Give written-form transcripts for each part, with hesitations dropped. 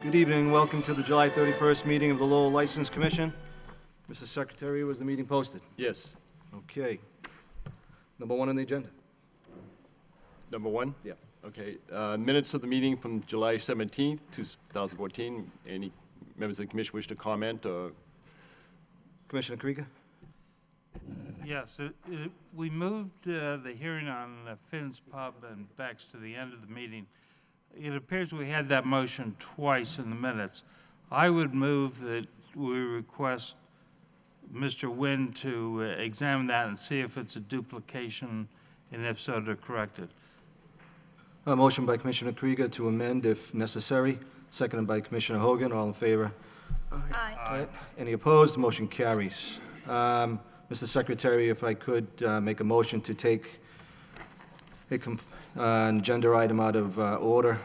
Good evening, welcome to the July 31st meeting of the Lowell License Commission. Mr. Secretary, was the meeting posted? Yes. Okay. Number one on the agenda. Number one? Yeah. Okay. Minutes of the meeting from July 17th, 2014. Any members of the commission wish to comment? Commissioner Krieger? Yes, we moved the hearing on Finn's Pub and Beck's to the end of the meeting. It appears we had that motion twice in the minutes. I would move that we request Mr. Nguyen to examine that and see if it's a duplication, and if so, to correct it. A motion by Commissioner Krieger to amend if necessary, seconded by Commissioner Hogan. All in favor? Aye. Any opposed? The motion carries. Mr. Secretary, if I could make a motion to take an agenda item out of order.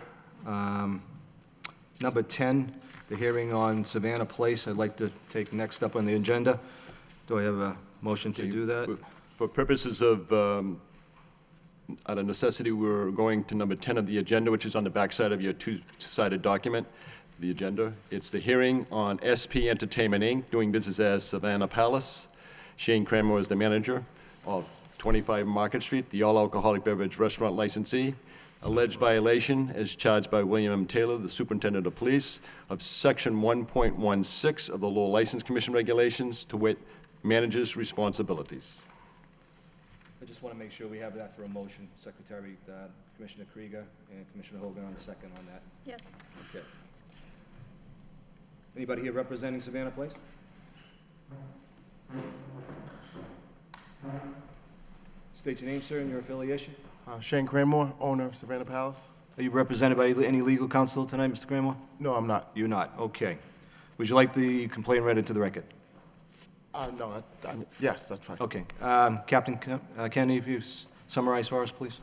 Number 10, the hearing on Savannah Place, I'd like to take next up on the agenda. Do I have a motion to do that? For purposes of, out of necessity, we're going to number 10 of the agenda, which is on the backside of your two-sided document, the agenda. It's the hearing on SP Entertainment, Inc., doing business as Savannah Palace. Shane Kramer is the manager of 25 Market Street, the all-alcoholic beverage restaurant licensee. Alleged violation as charged by William M. Taylor, the superintendent of police, of Section 1.16 of the Lowell License Commission regulations, to wit, manager's responsibilities. I just want to make sure we have that for a motion, Secretary, Commissioner Krieger and Commissioner Hogan on the second on that. Yes. Okay. Anybody here representing Savannah Place? State your name, sir, and your affiliation. Shane Cranmore, owner of Savannah Palace. Are you represented by any legal counsel tonight, Mr. Cranmore? No, I'm not. You're not, okay. Would you like the complaint read into the record? No, yes, that's fine. Okay. Captain Kennedy, if you summarize for us, please.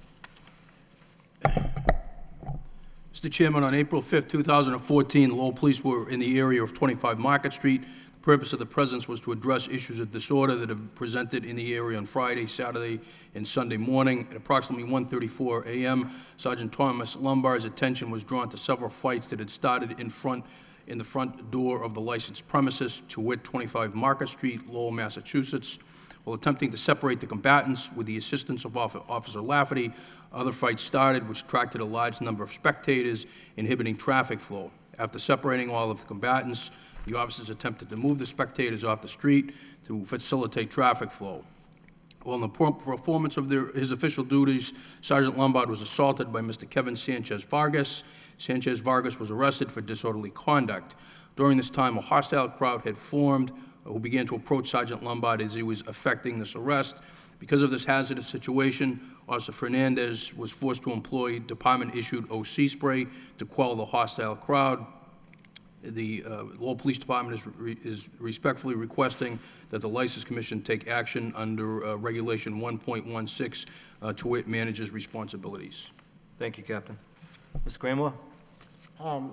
Mr. Chairman, on April 5th, 2014, Lowell Police were in the area of 25 Market Street. The purpose of the presence was to address issues of disorder that have presented in the area on Friday, Saturday, and Sunday morning. At approximately 1:34 a.m., Sergeant Thomas Lombard's attention was drawn to several fights that had started in the front door of the licensed premises, to wit 25 Market Street, Lowell, Massachusetts. While attempting to separate the combatants with the assistance of Officer Lafferty, other fights started, which attracted a large number of spectators, inhibiting traffic flow. After separating all of the combatants, the officers attempted to move the spectators off the street to facilitate traffic flow. While in the performance of his official duties, Sergeant Lombard was assaulted by Mr. Kevin Sanchez Vargas. Sanchez Vargas was arrested for disorderly conduct. During this time, a hostile crowd had formed who began to approach Sergeant Lombard as he was effecting this arrest. Because of this hazardous situation, Officer Fernandez was forced to employ department-issued OC spray to quell the hostile crowd. The Lowell Police Department is respectfully requesting that the License Commission take action under Regulation 1.16 to wit manager's responsibilities. Thank you, Captain. Mr. Cranmore?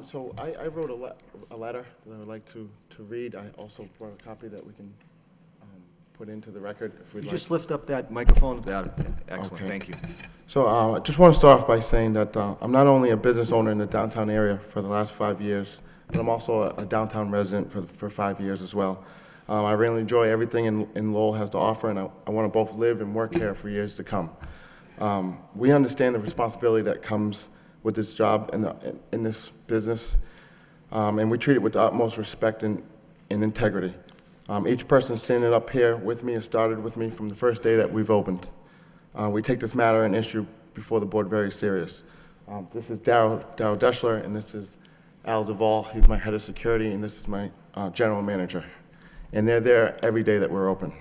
So I wrote a letter that I would like to read. I also brought a copy that we can put into the record if we'd like. Just lift up that microphone. Excellent, Okay. thank you. So I just want to start off by saying that I'm not only a business owner in the downtown area for the last 5 years, but I'm also a downtown resident for 5 years as well. I really enjoy everything in Lowell has to offer, and I want to both live and work here for years to come. We understand the responsibility that comes with this job and in this business, and we treat it with the utmost respect and integrity. Each person standing up here with me has started with me from the first day that we've opened. We take this matter and issue before the board very serious. This is Darryl Deschler, and this is Al Duvall. He's my head of security, and this is my general manager. And they're there every day that we're open.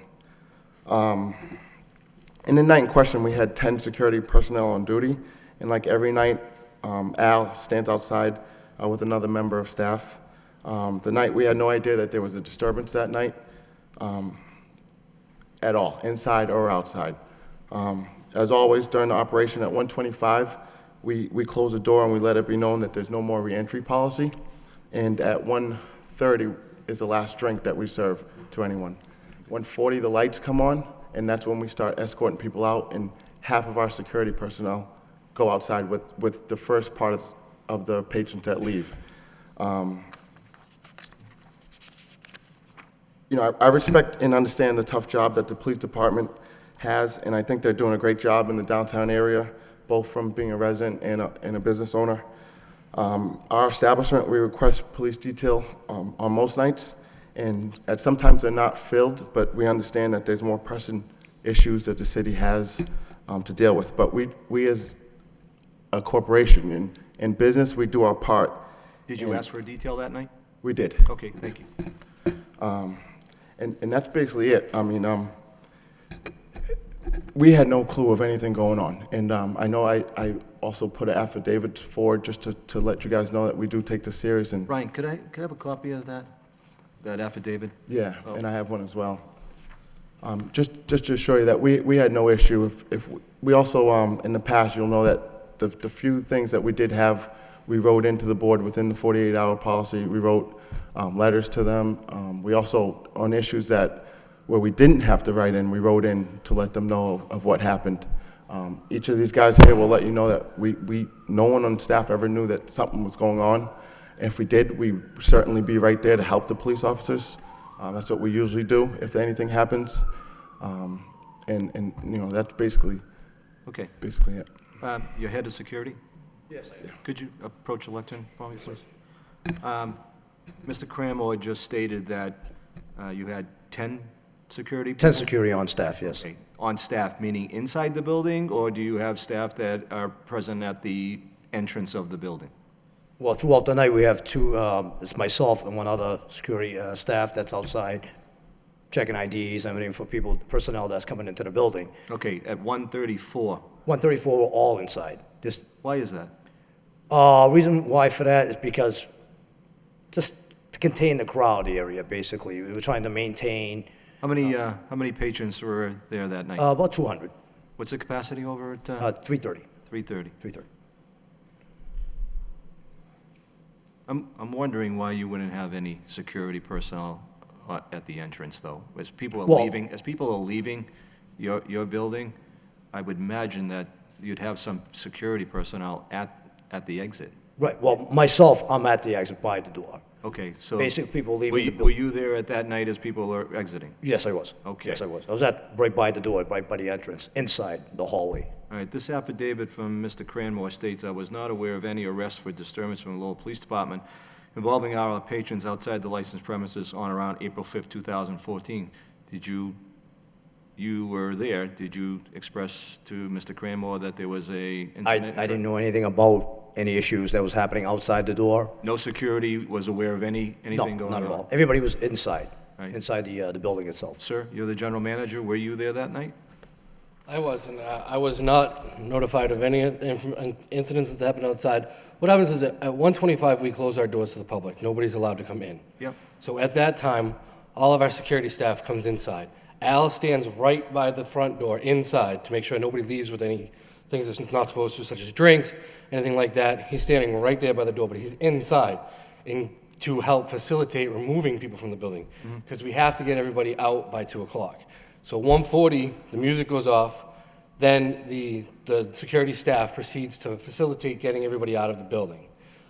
In the night in question, we had 10 security personnel on duty, and like every night, Al stands outside with another member of staff. The night, we had no idea that there was a disturbance that night at all, inside or outside. As always, during the operation at 125, we close the door and we let it be known that there's no more reentry policy. And at 1:30 is the last drink that we serve to anyone. 1:40, the lights come on, and that's when we start escorting people out, and half of our security personnel go outside with the first part of the patrons that leave. You know, I respect and understand the tough job that the police department has, and I think they're doing a great job in the downtown area, both from being a resident and a business owner. Our establishment, we request police detail on most nights, and sometimes they're not filled, but we understand that there's more pressing issues that the city has to deal with. But we as a corporation in business, we do our part. Did you ask for a detail that night? We did. Okay, thank you. And that's basically it. I mean, we had no clue of anything going on. And I know I also put an affidavit forward just to let you guys know that we do take this serious. And Ryan, could I have a copy of that affidavit? yeah, Oh. and I have one as well. Just to show you that we had no issue. If we also, in the past, you'll know that the few things that we did have, we wrote into the board within the 48-hour policy. We wrote letters to them. We also, on issues where we didn't have to write in, we wrote in to let them know of what happened. Each of these guys here will let you know that no one on staff ever knew that something was going on. And if we did, we'd certainly be right there to help the police officers. That's what we usually do if anything happens. And you know, that's basically Okay. it. Your head of security? Yes, I am. Could you approach the lectern for me, please? Mr. Cramore just stated that you had 10 security people? 10 security on staff, yes. Okay. On staff, meaning inside the building, or do you have staff that are present at the entrance of the building? Well, throughout the night, we have two, it's myself and one other security staff that's outside, checking IDs, everything for personnel that's coming into the building. Okay, at 134, 134, we're all inside. Just, why is that? reason why for that is because just to contain the crowd area, basically. We were trying to maintain How many patrons were there that night? about 200, What's the capacity over at 330, 330? 330. I'm wondering why you wouldn't have any security personnel at the entrance, though. As people are Well- leaving your building, I would imagine that you'd have some security personnel at the exit. Right, well, myself, I'm at the exit by the door. Okay, so. Basically, people leaving Were the you- building. Were you there at that night as people were exiting? Yes, I was. Okay. Yes, I was. I was right by the door, right by the entrance, inside the hallway. All right, this affidavit from Mr. Cranmore states, "I was not aware of any arrests for disturbance from the Lowell Police Department involving our patrons outside the licensed premises on around April 5th, 2014. Did you were there, did you express to Mr. Cranmore that there was a incident? I didn't know anything about any issues that was happening outside the door. No security was aware of anything No, going on? not at all. Everybody was inside, Right. inside the building itself. Sir, you're the general manager, were you there that night? I wasn't. I was not notified of any incidents that happened outside. What happens is at 1:25, we close our doors to the public. Nobody's allowed to come in. Yep. So at that time, all of our security staff comes inside. Al stands right by the front door inside to make sure nobody leaves with any things that's not supposed to, such as drinks, anything like that. He's standing right there by the door, but he's inside to help facilitate removing people from the building because we have to get everybody out by 2 o'clock. So 1:40, the music goes off, then the security staff proceeds to facilitate getting everybody out of the building.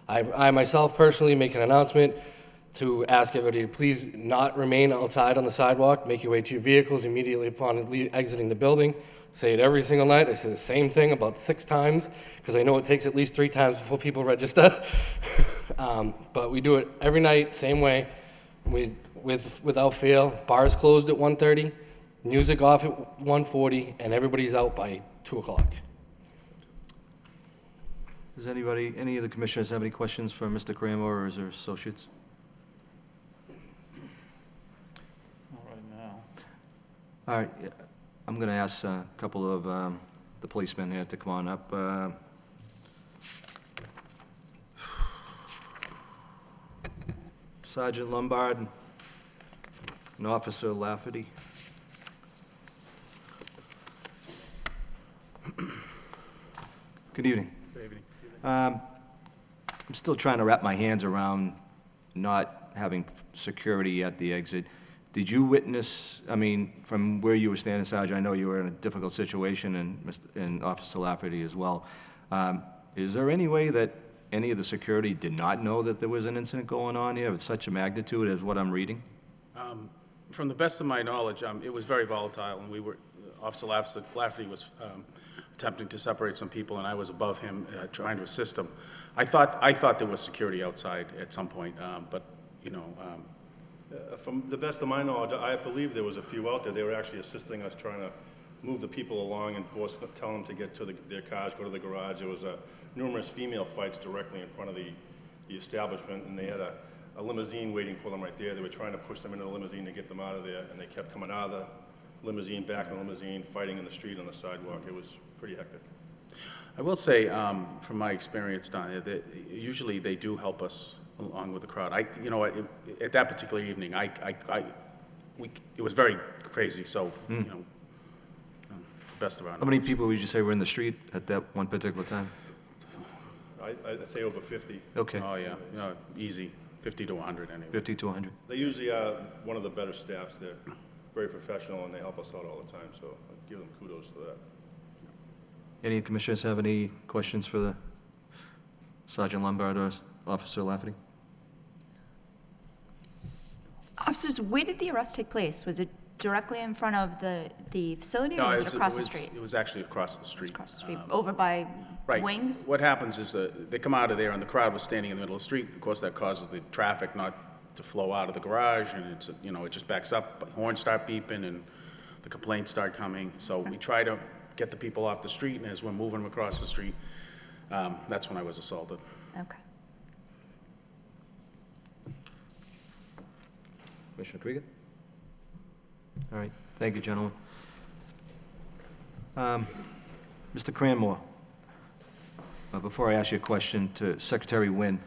I myself personally make an announcement to ask everybody to please not remain outside on the sidewalk, make your way to your vehicles immediately upon exiting the building. Say it every single night. I say the same thing about 6 times because I know it takes at least 3 times before people register. But we do it every night, same way, without fail. Bars closed at 1:30, music off at 1:40, and everybody's out by 2 o'clock. Does any of the commissioners have any questions for Mr. Cranmore or his associates? All right now. All right, yeah, I'm going to ask a couple of the policemen here to come on up. Sergeant Lombard and Officer Lafferty. Good evening. Good evening. I'm still trying to wrap my hands around not having security at the exit. Did you witness, I mean, from where you were standing, Sergeant, I know you were in a difficult situation, and Officer Lafferty as well. Is there any way that any of the security did not know that there was an incident going on here of such a magnitude as what I'm reading? From the best of my knowledge, it was very volatile, and Officer Lafferty was attempting to separate some people, and I was above him trying to assist him. I thought there was security outside at some point, but, you know, From the best of my knowledge, I believe there was a few out there. They were actually assisting us trying to move the people along and tell them to get to their cars, go to the garage. There was numerous female fights directly in front of the establishment, and they had a limousine waiting for them right there. They were trying to push them into the limousine to get them out of there, and they kept coming out of the limousine, back in the limousine, fighting in the street on the sidewalk. It was pretty hectic. I will say, from my experience down there, that usually they do help us along with the crowd. You know, at that particular evening, it was very crazy, so, you know, best of our knowledge. How many people would you say were in the street at that one particular time? I'd say over 50. Okay, Oh, yeah, easy, 50 to 100 anyway. 50 to 100. They usually are one of the better staffs. They're very professional, and they help us out all the time, so I give them kudos for that. Any commissioners have any questions for the Sergeant Lombard or Officer Lafferty? Officers, where did the arrest take place? Was it directly in front of the facility, or was it across the street? It was actually across the street. Across the street, over by Right. Wings? What happens is they come out of there and the crowd was standing in the middle of the street. Of course, that causes the traffic not to flow out of the garage, and it's, you know, it just backs up. Horns start beeping and the complaints start coming. So we try to get the people off the street, and as we're moving them across the street, that's when I was assaulted. Okay. Commissioner Krieger? All right, thank you, gentlemen. Mr. Cranmore, before I ask you a question to Secretary Wynn,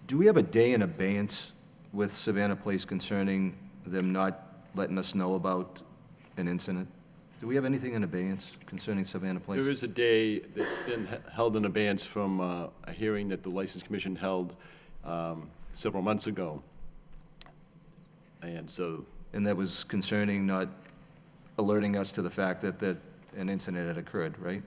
do we have a day in abeyance with Savannah Place concerning them not letting us know about an incident? Do we have anything in abeyance concerning Savannah Place? There is a day that's been held in abeyance from a hearing that the License Commission held several months ago. And so, And that was concerning not alerting us to the fact that an incident had occurred, right?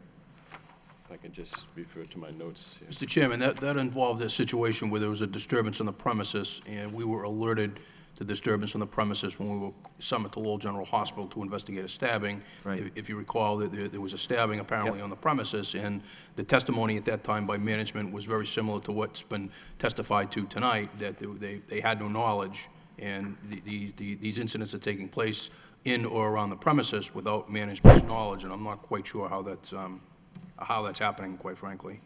if I can just refer to my notes here. Mr. Chairman, that involved a situation where there was a disturbance on the premises, and we were alerted to disturbance on the premises when we were summoned to Lowell General Hospital to investigate a stabbing. Right. If you recall, there was a stabbing apparently Yep. on the premises, and the testimony at that time by management was very similar to what's been testified to tonight, that they had no knowledge, and these incidents are taking place in or around the premises without management's knowledge, and I'm not quite sure how that's happening, quite frankly.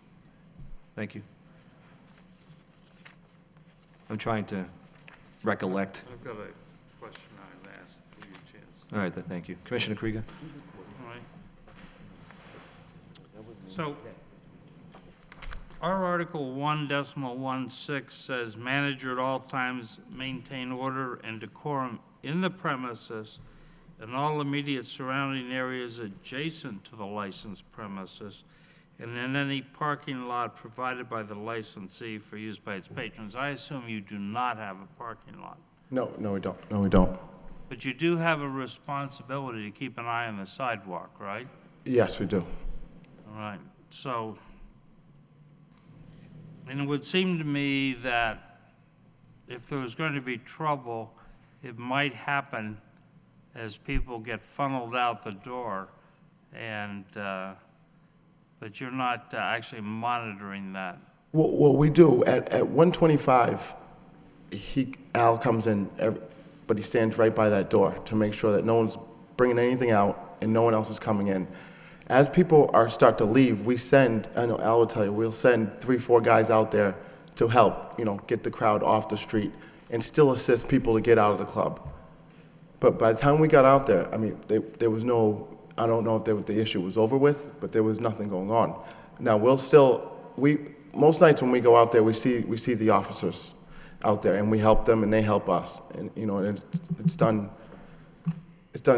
Thank you. I'm trying to recollect. I've got a question I've asked. Give you a chance. All right, then, thank you. Commissioner Krieger? All right. So, our Article 1.16 says, "Manager at all times maintain order and decorum in the premises and all immediate surrounding areas adjacent to the licensed premises and in any parking lot provided by the licensee for use by its patrons." I assume you do not have a parking lot, No, we don't. No, we don't. but you do have a responsibility to keep an eye on the sidewalk, right? Yes, we do. All right, so, and it would seem to me that if there was going to be trouble, it might happen as people get funneled out the door, and, but you're not actually monitoring that. What we do, at 125, Al comes in, but he stands right by that door to make sure that no one's bringing anything out and no one else is coming in. As people start to leave, we send, I know Al will tell you, we'll send 3-4 guys out there to help, get the crowd off the street and still assist people to get out of the club. But by the time we got out there, I mean, there was no, I don't know if the issue was over with, but there was nothing going on. Now, most nights when we go out there, we see the officers out there, and we help them, and they help us. And, and it's done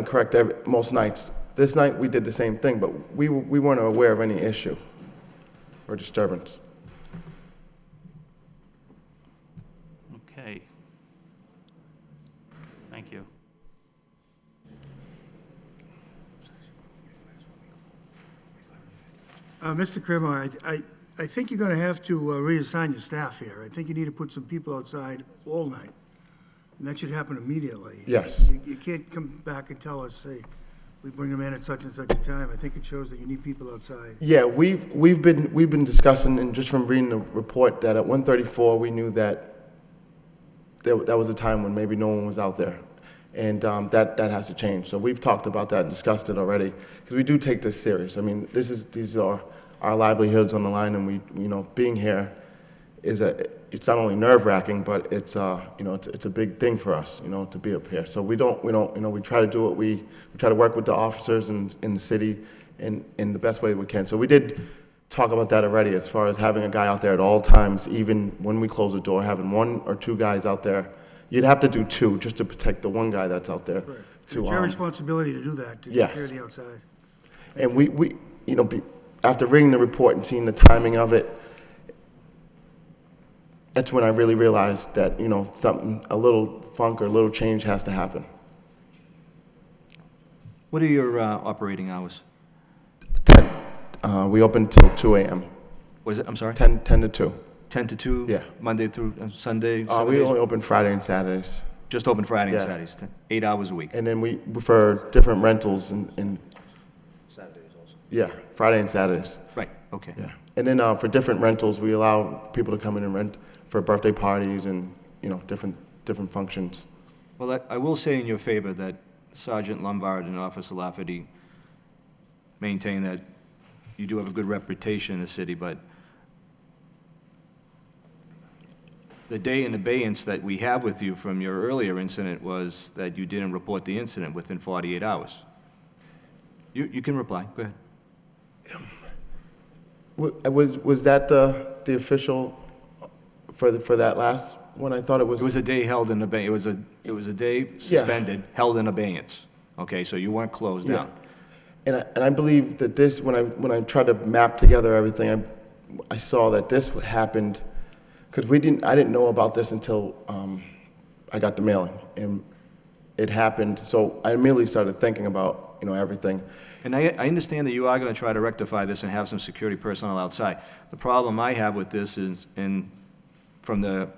correct most nights. This night, we did the same thing, but we weren't aware of any issue or disturbance. Okay. Thank you. Mr. Cremo, I think you're gonna have to reassign your staff here. I think you need to put some people outside all night, and that should happen immediately. Yes. You can't come back and tell us, say, we bring them in at such and such a time. I think it shows that you need people outside. Yeah, we've been discussing, and just from reading the report, that at 1:34, we knew that that was a time when maybe no one was out there. And that has to change. So we've talked about that and discussed it already, because we do take this serious. I mean, these are our livelihoods on the line, and we, being here it's not only nerve-wracking, but it's it's a big thing for us, to be up here. So we try to do what we try to work with the officers in the city in the best way we can. So we did talk about that already, as far as having a guy out there at all times, even when we close the door, having 1 or 2 guys out there. You'd have to do 2 just to protect the one guy that's out there. It's your responsibility to do that, to take Yes. care of the outside. And we after reading the report and seeing the timing of it, that's when I really realized that, a little funk or a little change has to happen. What are your operating hours? We open till 2 a.m. What is it? I'm sorry? 10 to 2. 10 to 2? Yeah. Monday through Sunday? We Saturdays? only open Friday and Saturdays. Just open Friday and Yeah. Saturdays, 8 hours a week. And then we, for different rentals and Saturdays also. yeah, Friday and Saturdays. Right, okay. Yeah. And then for different rentals, we allow people to come in and rent for birthday parties and, different functions. Well, I will say in your favor that Sergeant Lombard and Officer Lafferty maintain that you do have a good reputation in the city, but the day in abeyance that we have with you from your earlier incident was that you didn't report the incident within 48 hours. You can reply, go ahead. Was that the official for that last one? I thought it was. It was a day held in abeyance, it was a day suspended, held in abeyance. Okay, so you weren't closed down. And I believe that this, when I tried to map together everything, I saw that this happened, because I didn't know about this until I got the mailing, and it happened. So I immediately started thinking about everything. And I understand that you are going to try to rectify this and have some security personnel outside. The problem I have with this is, from the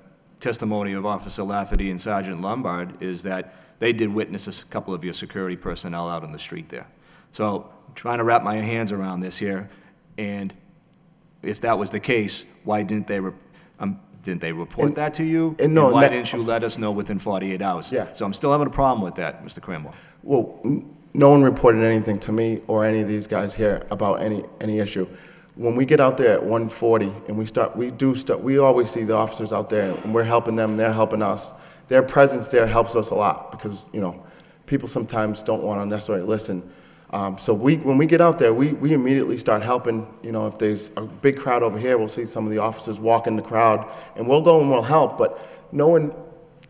testimony of Officer Lafferty and Sergeant Lombard, is that they did witness a couple of your security personnel out on the street there. So I'm trying to wrap my hands around this here, and if that was the case, why didn't they report that to you? and no, why that- didn't you let us know within 48 hours? Yeah. So I'm still having a problem with that, Mr. Cranmore. Well, no one reported anything to me or any of these guys here about any issue. When we get out there at 1:40 and we always see the officers out there, and we're helping them, they're helping us. Their presence there helps us a lot, because, people sometimes don't want to necessarily listen. So when we get out there, we immediately start helping. If there's a big crowd over here, we'll see some of the officers walk in the crowd, and we'll go and we'll help. But no one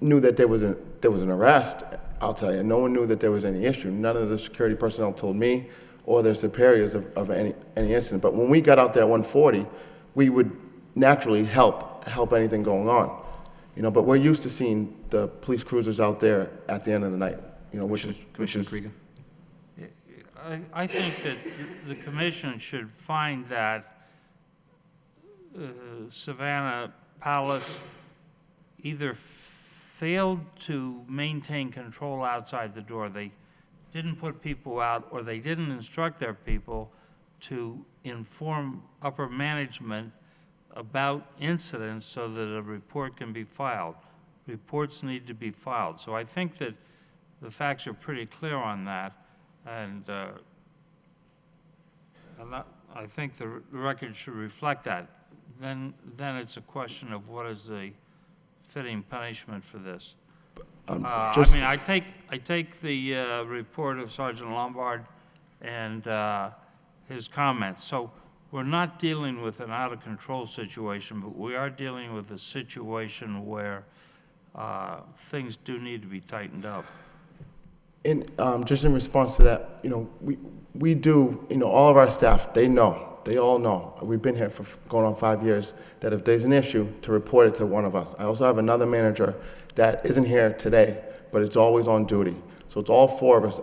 knew that there was an arrest. I'll tell you, no one knew that there was any issue. None of the security personnel told me or their superiors of any incident. But when we got out there at 1:40, we would naturally help anything going on. But we're used to seeing the police cruisers out there at the end of the night. Commissioner Krieger? I think that the commission should find that Savannah Palace either failed to maintain control outside the door. They didn't put people out, or they didn't instruct their people to inform upper management about incidents so that a report can be filed. Reports need to be filed. So I think that the facts are pretty clear on that, and I think the record should reflect that. Then it's a question of what is the fitting punishment for this. I take the report of Sergeant Lombard and his comments. So we're not dealing with an out-of-control situation, but we are dealing with a situation where things do need to be tightened up. And just in response to that, we do, all of our staff, they all know. We've been here for going on 5 years, that if there's an issue, to report it to one of us. I also have another manager that isn't here today, but it's always on duty. So it's all 4 of us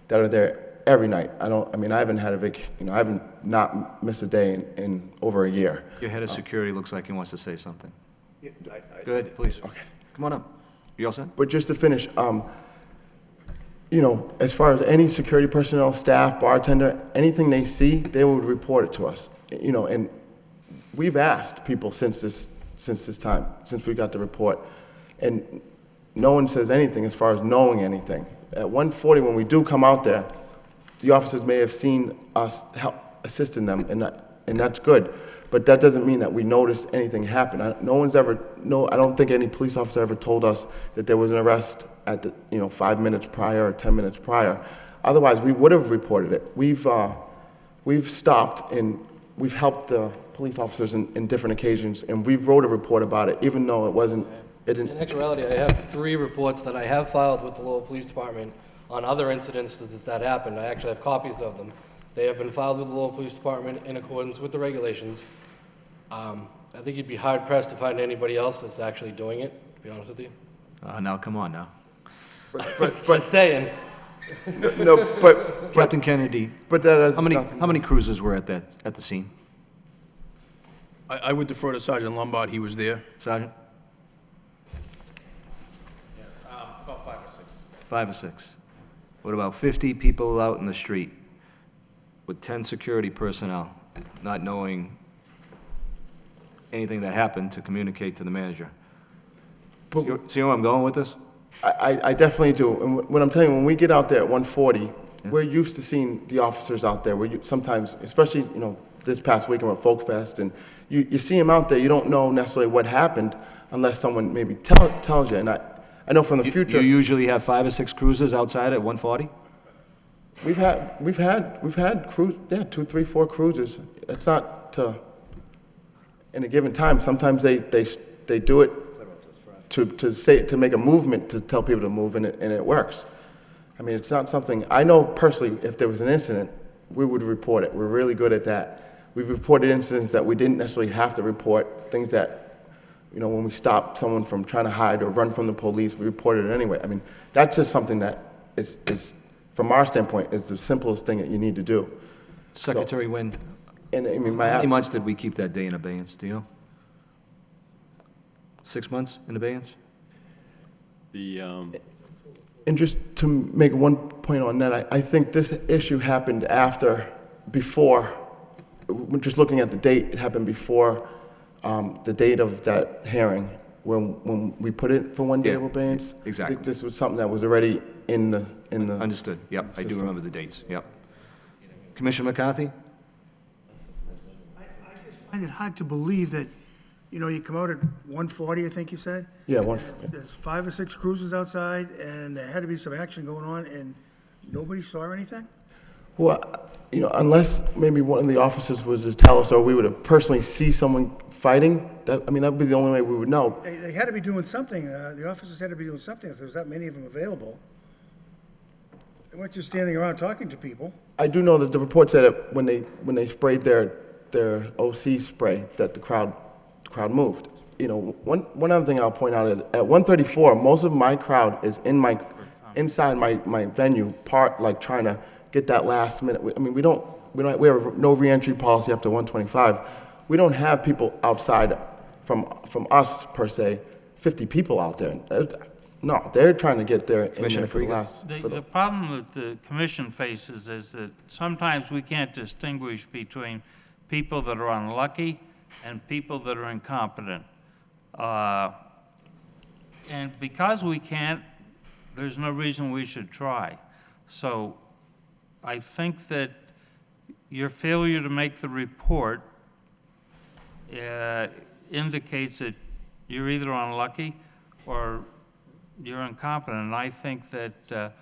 that are there every night. I mean, I haven't had I haven't not missed a day in over a year. Your head of security looks like he wants to say something. Go ahead, please. Okay. Come on up. You all set? But just to finish, as far as any security personnel, staff, bartender, anything they see, they would report it to us. And we've asked people since this time, since we got the report, and no one says anything as far as knowing anything. At 1:40, when we do come out there, the officers may have seen us assisting them, and that's good. But that doesn't mean that we noticed anything happen. I don't think any police officer ever told us that there was an arrest at 5 minutes prior or 10 minutes prior. Otherwise, we would have reported it. We've stopped and we've helped the police officers in different occasions, and we've wrote a report about it, even though it didn't. In actuality, I have 3 reports that I have filed with the Lowell Police Department on other incidences that happened. I actually have copies of them. They have been filed with the Lowell Police Department in accordance with the regulations. I think you'd be hard-pressed to find anybody else that's actually doing it, to be honest with you. Now, come on now. Just saying. But Captain Kennedy, that has how many cruisers were at the scene? I would defer to Sergeant Lombard, he was there. Sergeant? Yes, about 5 or 6. 5 or 6. What about 50 people out in the street with 10 security personnel, not knowing anything that happened to communicate to the manager? See where I'm going with this? I definitely do. And what I'm telling you, when we get out there at 1:40, we're used to seeing the officers out there. Sometimes, especially, this past weekend with Folk Fest, and you see them out there, you don't know necessarily what happened unless someone maybe tells you. And I know from the future. You usually have 5 or 6 cruisers outside at 1:40? We've had 2, 3, 4 cruisers. It's not in a given time. Sometimes they do it to make a movement to tell people to move, and it works. I mean, it's not something, I know personally, if there was an incident, we would report it. We're really good at that. We've reported incidents that we didn't necessarily have to report, things that, when we stop someone from trying to hide or run from the police, we reported it anyway. I mean, that's just something that is from our standpoint, is the simplest thing that you need to do. Secretary Wynn, And I mean, how many months did we keep that day in abeyance, do you know? 6 months in abeyance? And just to make one point on that, I think this issue happened before, just looking at the date, it happened before the date of that hearing, when we put it for 1 day of abeyance. Exactly. I think this was something that was already in the Understood, yep, I do system. remember the dates, yep. Commissioner McCarthy? I just find it hard to believe that, you come out at 1:40, I think you said? Yeah, There's 5 or 6 cruisers outside, and there had to be some action going on, and nobody saw anything? Well, unless maybe one of the officers was to tell us, or we would have personally see someone fighting, that would be the only way we would know. They had to be doing something, the officers had to be doing something if there was that many of them available. They weren't just standing around talking to people. I do know that the report said that when they sprayed their OC spray, that the crowd moved. One other thing I'll point out is at 1:34, most of my crowd is inside my venue, trying to get that last minute. I mean, we have no reentry policy after 1:25. We don't have people outside from us per se, 50 people out there. No, they're trying to get there in there for the last. The problem that the commission faces is that sometimes we can't distinguish between people that are unlucky and people that are incompetent. And because we can't, there's no reason we should try. So I think that your failure to make the report indicates that you're either unlucky or you're incompetent. And I think that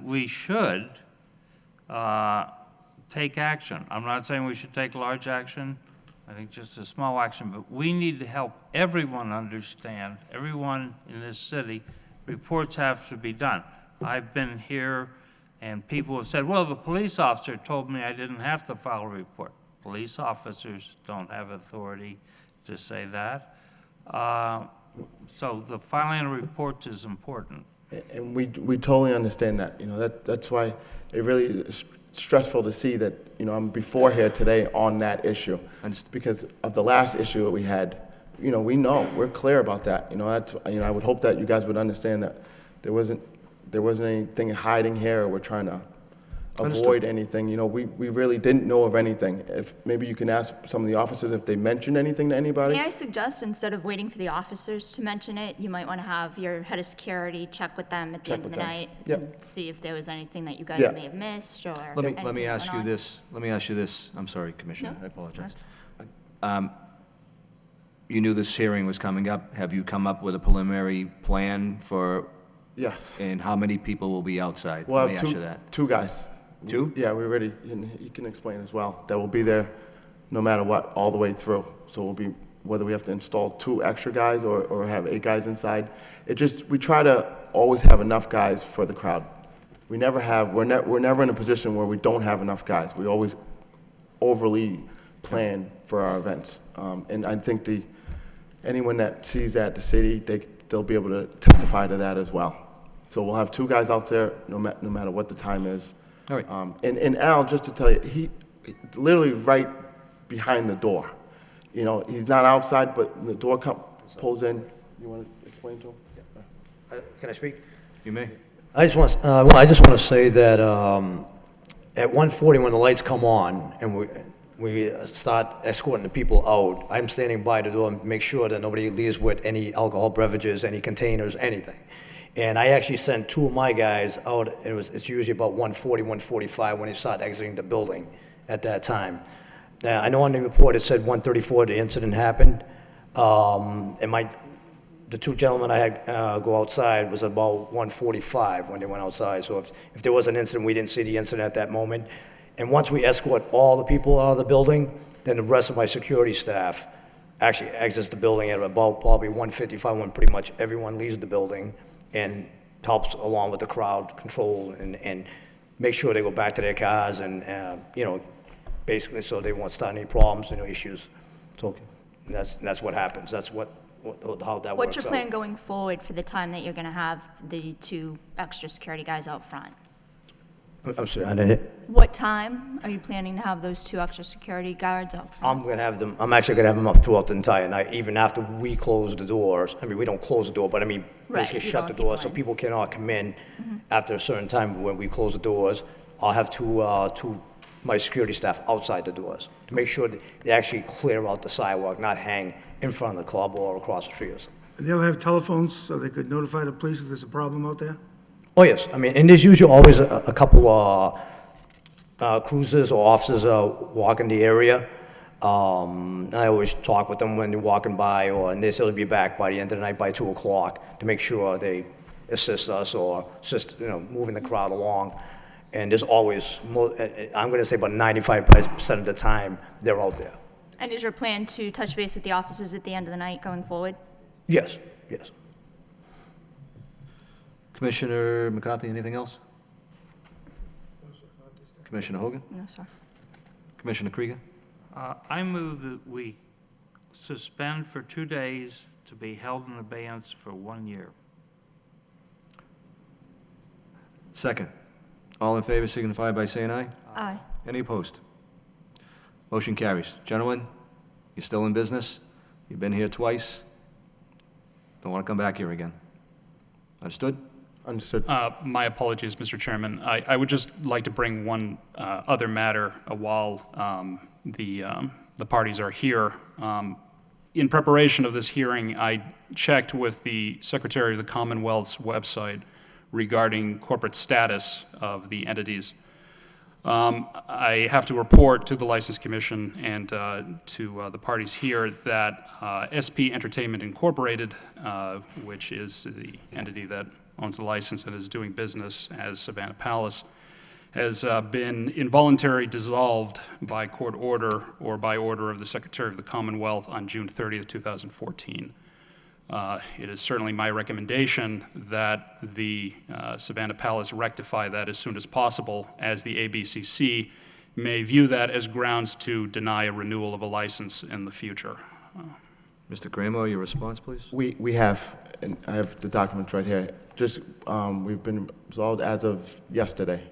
we should take action. I'm not saying we should take large action. I think just a small action, but we need to help everyone understand, everyone in this city, reports have to be done. I've been here and people have said, well, the police officer told me I didn't have to file a report. Police officers don't have authority to say that. So the filing of reports is important. And we totally understand that. That's why it really is stressful to see that, I'm before here today on that issue. Because of the last issue that we had, we're clear about that. I would hope that you guys would understand that there wasn't anything hiding here, or we're trying to avoid anything. We really didn't know of anything. If maybe you can ask some of the officers if they mentioned anything to anybody. May I suggest, instead of waiting for the officers to mention it, you might want to have your head of security check with them at the end of the night and see if there was anything that you guys may have missed or Let me anything ask going you on. this. Let me ask you this. I'm sorry, Commissioner. No, I apologize. that's- You knew this hearing was coming up. Have you come up with a preliminary plan for, Yes. and how many people will be outside? We'll Let me have ask you that. two guys. Two? Yeah, we already, and you can explain as well, that will be there no matter what, all the way through. So we'll be, whether we have to install 2 extra guys or have 8 guys inside. We try to always have enough guys for the crowd. We're never in a position where we don't have enough guys. We always overly plan for our events. And I think anyone that sees that at the city, they'll be able to testify to that as well. So we'll have 2 guys out there no matter what the time is. All right. And Al, just to tell you, he literally right behind the door. He's not outside, but the door pulls in. You want to explain to him? Can I speak? You may. I just want to say that at 1:40, when the lights come on and we start escorting the people out, I'm standing by the door and make sure that nobody leaves with any alcohol beverages, any containers, anything. And I actually sent 2 of my guys out. It's usually about 1:40, 1:45 when they start exiting the building at that time. Now, I know on the report it said 1:34 the incident happened. And the 2 gentlemen I had go outside was about 1:45 when they went outside. So if there was an incident, we didn't see the incident at that moment. And once we escort all the people out of the building, then the rest of my security staff actually exits the building at about probably 1:55 when pretty much everyone leaves the building, and helps along with the crowd control and make sure they go back to their cars and, basically so they won't start any problems, issues. So that's what happens. That's how that works What's your out. plan going forward for the time that you're going to have the 2 extra security guys out front? I'm sorry, I didn't. What time are you planning to have those 2 extra security guards out front? I'm actually gonna have them up throughout the entire night, even after we close the doors. I mean, we don't close the door, but Right, basically you shut the don't let door so people in. people cannot come in after a certain time when we close the doors. I'll have two my security staff outside the doors to make sure that they actually clear out the sidewalk, not hang in front of the club or across the street or something. They'll have telephones so they could notify the police if there's a problem out there? Oh, yes. I mean, and there's usually always a couple cruisers or officers walking the area. I always talk with them when they're walking by, and they say they'll be back by the end of the night by 2 o'clock to make sure they assist us or assist, moving the crowd along. And there's always, I'm going to say about 95% of the time, they're out there. And is your plan to touch base with the officers at the end of the night going forward? Yes, yes. Commissioner McCarthy, anything else? Commissioner Hogan? No, sir. Commissioner Krieger? I move that we suspend for 2 days to be held in abeyance for 1 year. Second. All in favor signify by saying aye. Aye. Any opposed? Motion carries. Gentlemen, you're still in business. You've been here twice. Don't want to come back here again. Understood? Understood. My apologies, Mr. Chairman. I would just like to bring one other matter while the parties are here. In preparation of this hearing, I checked with the Secretary of the Commonwealth's website regarding corporate status of the entities. I have to report to the License Commission and to the parties here that SP Entertainment Incorporated, which is the entity that owns the license and is doing business as Savannah Palace, has been involuntarily dissolved by court order or by order of the Secretary of the Commonwealth on June 30th, 2014. It is certainly my recommendation that the Savannah Palace rectify that as soon as possible, as the ABCC may view that as grounds to deny a renewal of a license in the future. Mr. Cranmore, your response, please? We have, and I have the documents right here. Just, we've been resolved as of yesterday,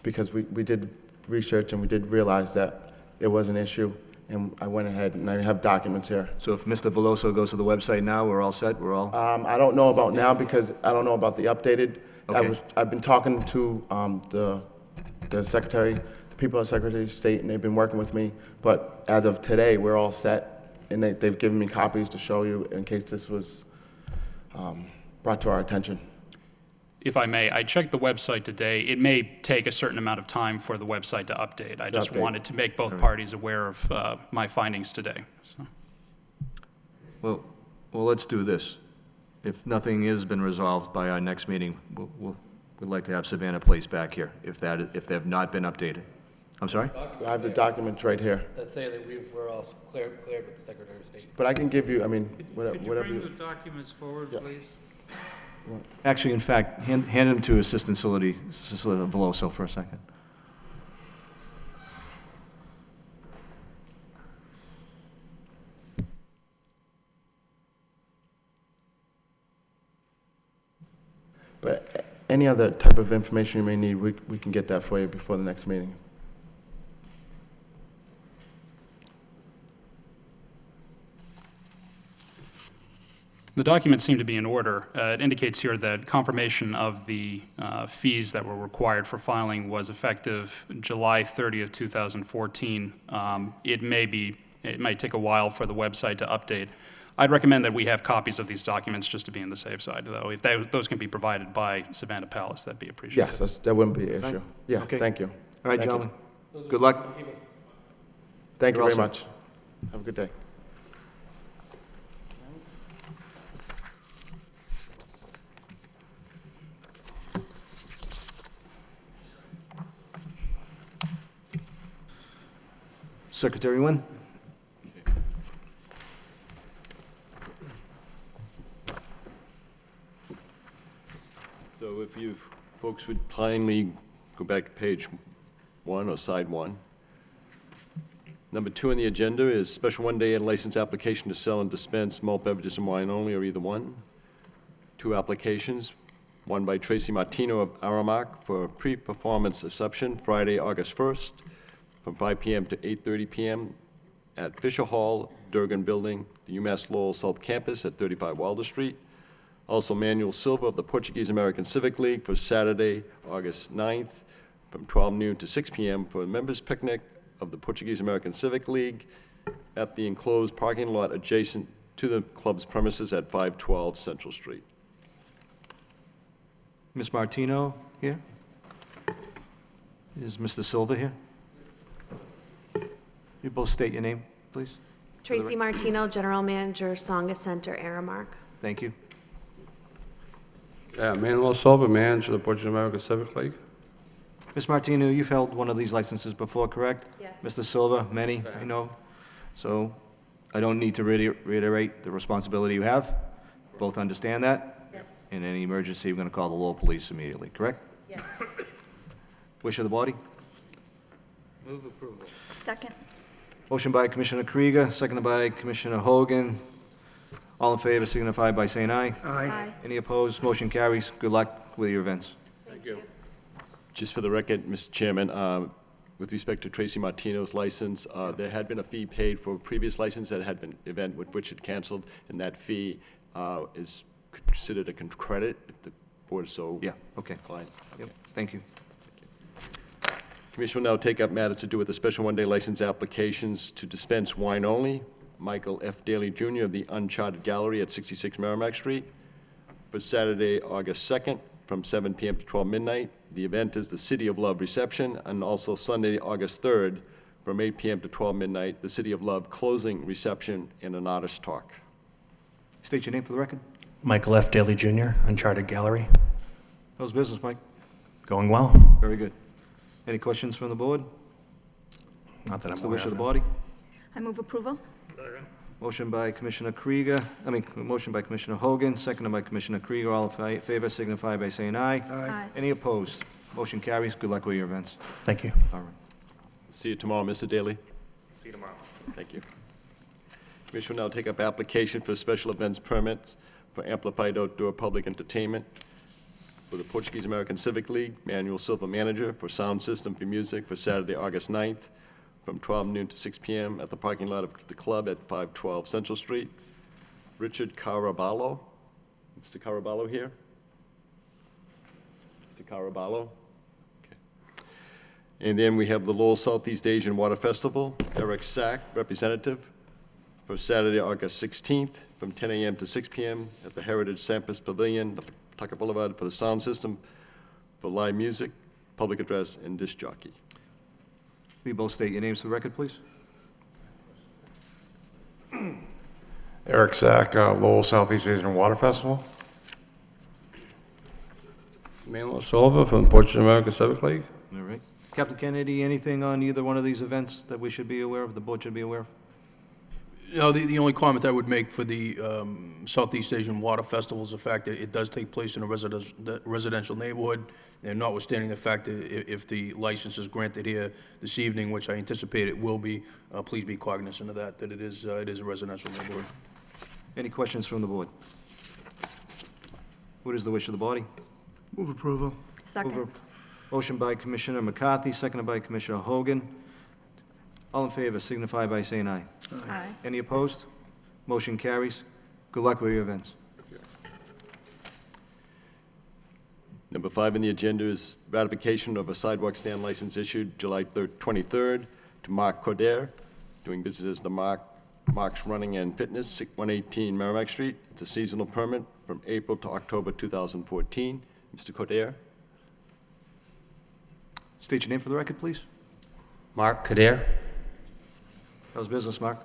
because we did research and we did realize that it was an issue, and I went ahead and I have documents here. So if Mr. Veloso goes to the website now, we're all set, we're all? I don't know about now, because I don't know about the updated. Okay. I've been talking to the secretary, the people at Secretary of State, and they've been working with me. But as of today, we're all set, and they've given me copies to show you in case this was brought to our attention. If I may, I checked the website today. It may take a certain amount of time for the website to update. I just Update. wanted to make both parties aware of my findings today. So. Well, let's do this. If nothing has been resolved by our next meeting, we'd like to have Savannah Place back here, if they have not been updated. I'm sorry? I have the documents right here, That say that we're all cleared with the Secretary of State. but I can give you, I mean, whatever. Could you bring the documents forward, please? Actually, in fact, hand them to Assistant Solicitor Veloso for a second. But any other type of information you may need, we can get that for you before the next meeting. The documents seem to be in order. It indicates here that confirmation of the fees that were required for filing was effective July 30th, 2014. It might take a while for the website to update. I'd recommend that we have copies of these documents just to be on the safe side, though. If those can be provided by Savannah Palace, that'd be appreciated. Yes, that wouldn't be an issue. Yeah, Okay. thank you. All right, Thank you. gentlemen. Good luck. Thank you You're very all much. Have a good day. Secretary Nguyen? So if you folks would kindly go back to page 1 or side 1. Number 2 on the agenda is special one-day license application to sell and dispense malt beverages and wine only, or either one. 2 applications, one by Tracy Martino of Aramark for pre-performance reception, Friday, August 1st, from 5 p.m. to 8:30 p.m. at Fisher Hall, Durgan Building, the UMass Lowell South Campus at 35 Wilder Street. Also Manuel Silva of the Portuguese American Civic League for Saturday, August 9th, from 12 noon to 6 p.m. for a members' picnic of the Portuguese American Civic League at the enclosed parking lot adjacent to the club's premises at 512 Central Street. Ms. Martino here? Is Mr. Silva here? You both state your name, please. Tracy Martino, General Manager, Songa Center, Aramark. Thank you. Manuel Silva, manager of the Portuguese American Civic League. Ms. Martino, you've held one of these licenses before, correct? Yes. Mr. Silva, many, I know. So I don't need to reiterate the responsibility you have. Both understand that? Yes. In any emergency, we're going to call the Lowell Police immediately, correct? Yes. Wish of the body? Move approval. Second. Motion by Commissioner Krieger, seconded by Commissioner Hogan. All in favor signify by saying aye. Aye. Any opposed? Motion carries. Good luck with your events. Thank you. Just for the record, Mr. Chairman, with respect to Tracy Martino's license, there had been a fee paid for a previous license that had been event with which it canceled, and that fee is considered a credit if the board so Yeah, okay. inclined. Yep, thank you. Commission will now take up matters to do with the special one-day license applications to dispense wine only. Michael F. Daly Jr. of the Uncharted Gallery at 66 Merrimack Street for Saturday, August 2nd, from 7 p.m. to 12 midnight. The event is the City of Love reception, and also Sunday, August 3rd, from 8 p.m. to 12 midnight, the City of Love closing reception and an artist talk. State your name for the record. Michael F. Daly Jr., Uncharted Gallery. How's business, Mike? Going well. Very good. Any questions from the board? Not that What's I'm the aware wish of of. the body? I move approval. Motion by Commissioner Krieger, motion by Commissioner Hogan, seconded by Commissioner Krieger. All in favor signify by saying aye. Aye. Any opposed? Motion carries. Good luck with your events. Thank you. All right. See you tomorrow, Mr. Daly. See you tomorrow. Thank you. Commission will now take up application for special events permits. for amplified outdoor public entertainment. For the Portuguese American Civic League, Manuel Silva manager for sound system for music for Saturday, August 9th, from 12 noon to 6 p.m. at the parking lot of the club at 512 Central Street. Richard Caraballo. Mr. Caraballo here? Mr. Caraballo? Okay. And then we have the Lowell Southeast Asian Water Festival, Eric Sack, representative, for Saturday, August 16th, from 10 a.m. to 6 p.m. at the Heritage Campus Pavilion, Tucker Boulevard, for the sound system, for live music, public address, and disc jockey. Will you both state your names for the record, please? Eric Sack, Lowell Southeast Asian Water Festival. Manuel Silva from Portuguese American Civic League. All right. Captain Kennedy, anything on either one of these events that we should be aware of, the board should be aware of? No, the only comment I would make for the Southeast Asian Water Festival is the fact that it does take place in a residential neighborhood, and notwithstanding the fact that if the license is granted here this evening, which I anticipate it will be, please be cognizant of that it is a residential neighborhood. Any questions from the board? What is the wish of the body? Move approval. Second. Motion by Commissioner McCarthy, seconded by Commissioner Hogan. All in favor signify by saying aye. Aye. Any opposed? Motion carries. Good luck with your events. Number 5 on the agenda is ratification of a sidewalk stand license issued July 23rd to Mark Coder, doing business as the Mark's Running and Fitness, 118 Merrimack Street. It's a seasonal permit from April to October 2014. Mr. Coder? State your name for the record, please. Mark Kadir. How's business, Mark?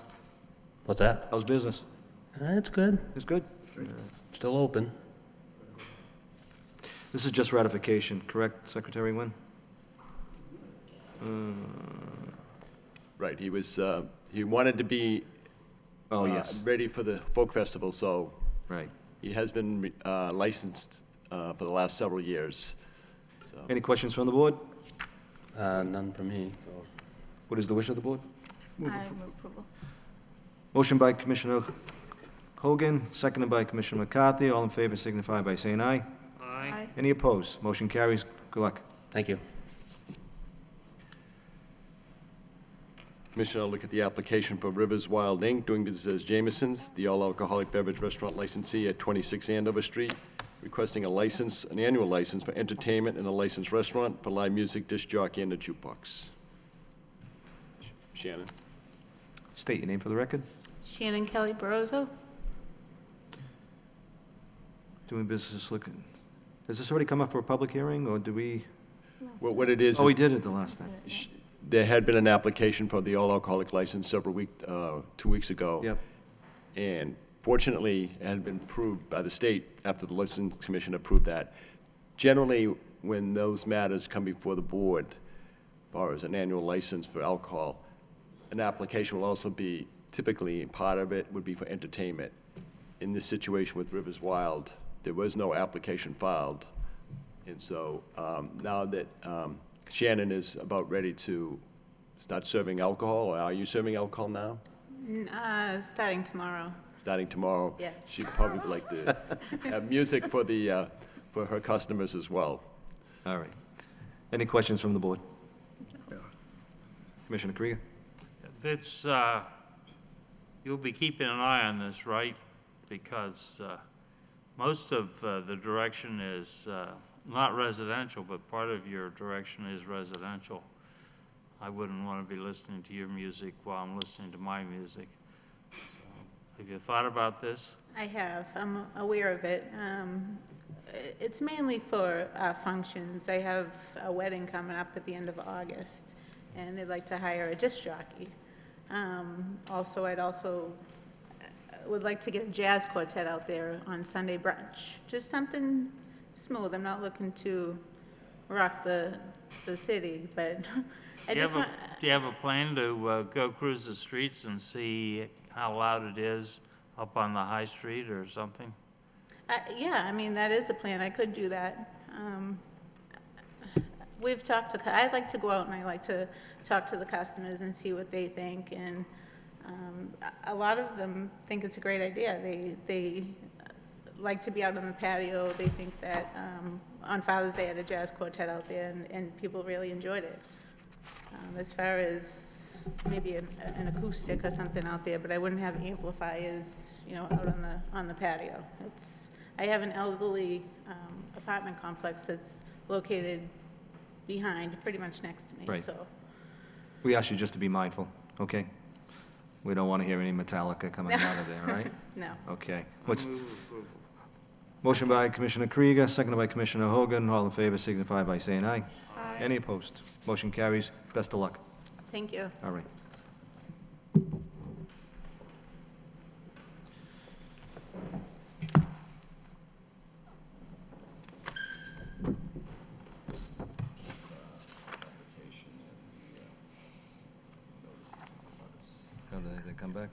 What's that? How's business? It's good. It's good. Still open. This is just ratification, correct, Secretary Nguyen? Right, he wanted to be ready for the folk festival, so Right. he has been licensed for the last several years. So. Any questions from the board? None from me. What is the wish of the board? I move approval. Motion by Commissioner Hogan, seconded by Commissioner McCarthy. All in favor signify by saying aye. Aye. Any opposed? Motion carries. Good luck. Thank you. Commissioner, I'll look at the application for Rivers Wild Inc., doing business as Jameson's, the all-alcoholic beverage restaurant licensee at 26 Andover Street, requesting an annual license for entertainment in a licensed restaurant for live music, disc jockey, and a jukebox. Shannon? State your name for the record. Shannon Kelly Barroso. Doing business looking, has this already come up for a public hearing, or do we? Well, what it is, Oh, we did it the last time. there had been an application for the all-alcoholic license 2 weeks ago. Yep. And fortunately, it had been approved by the state after the License Commission approved that. Generally, when those matters come before the board, as far as an annual license for alcohol, an application will also be, typically, part of it would be for entertainment. In this situation with Rivers Wild, there was no application filed. And so now that Shannon is about ready to start serving alcohol, or are you serving alcohol now? Starting tomorrow. Starting tomorrow? Yes. She'd probably like to have music for her customers as well. All right. Any questions from the board? Commissioner Krieger? It's, you'll be keeping an eye on this, right? Because most of the direction is not residential, but part of your direction is residential. I wouldn't want to be listening to your music while I'm listening to my music. So, have you thought about this? I have. I'm aware of it. It's mainly for functions. I have a wedding coming up at the end of August, and they'd like to hire a disc jockey. Also, I'd would like to get a jazz quartet out there on Sunday brunch. Just something smooth. I'm not looking to rock the city, but I just want... Do you have a plan to go cruise the streets and see how loud it is up on the high street or something? Yeah, I mean, that is a plan. I could do that. We've talked to, I'd like to go out and I like to talk to the customers and see what they think. And a lot of them think it's a great idea. They like to be out on the patio. They think that on Father's Day, I had a jazz quartet out there, and people really enjoyed it. As far as maybe an acoustic or something out there, but I wouldn't have amplifiers, you know, out on the patio. I have an elderly apartment complex that's located behind, pretty much next to me, Right. so. We ask you just to be mindful, okay? We don't want to hear any Metallica coming out of there, right? No. Okay. Motion by Commissioner Krieger, seconded by Commissioner Hogan. All in favor signify by saying aye. Aye. Any opposed? Motion carries. Best of luck. Thank you. All right. How did they come back?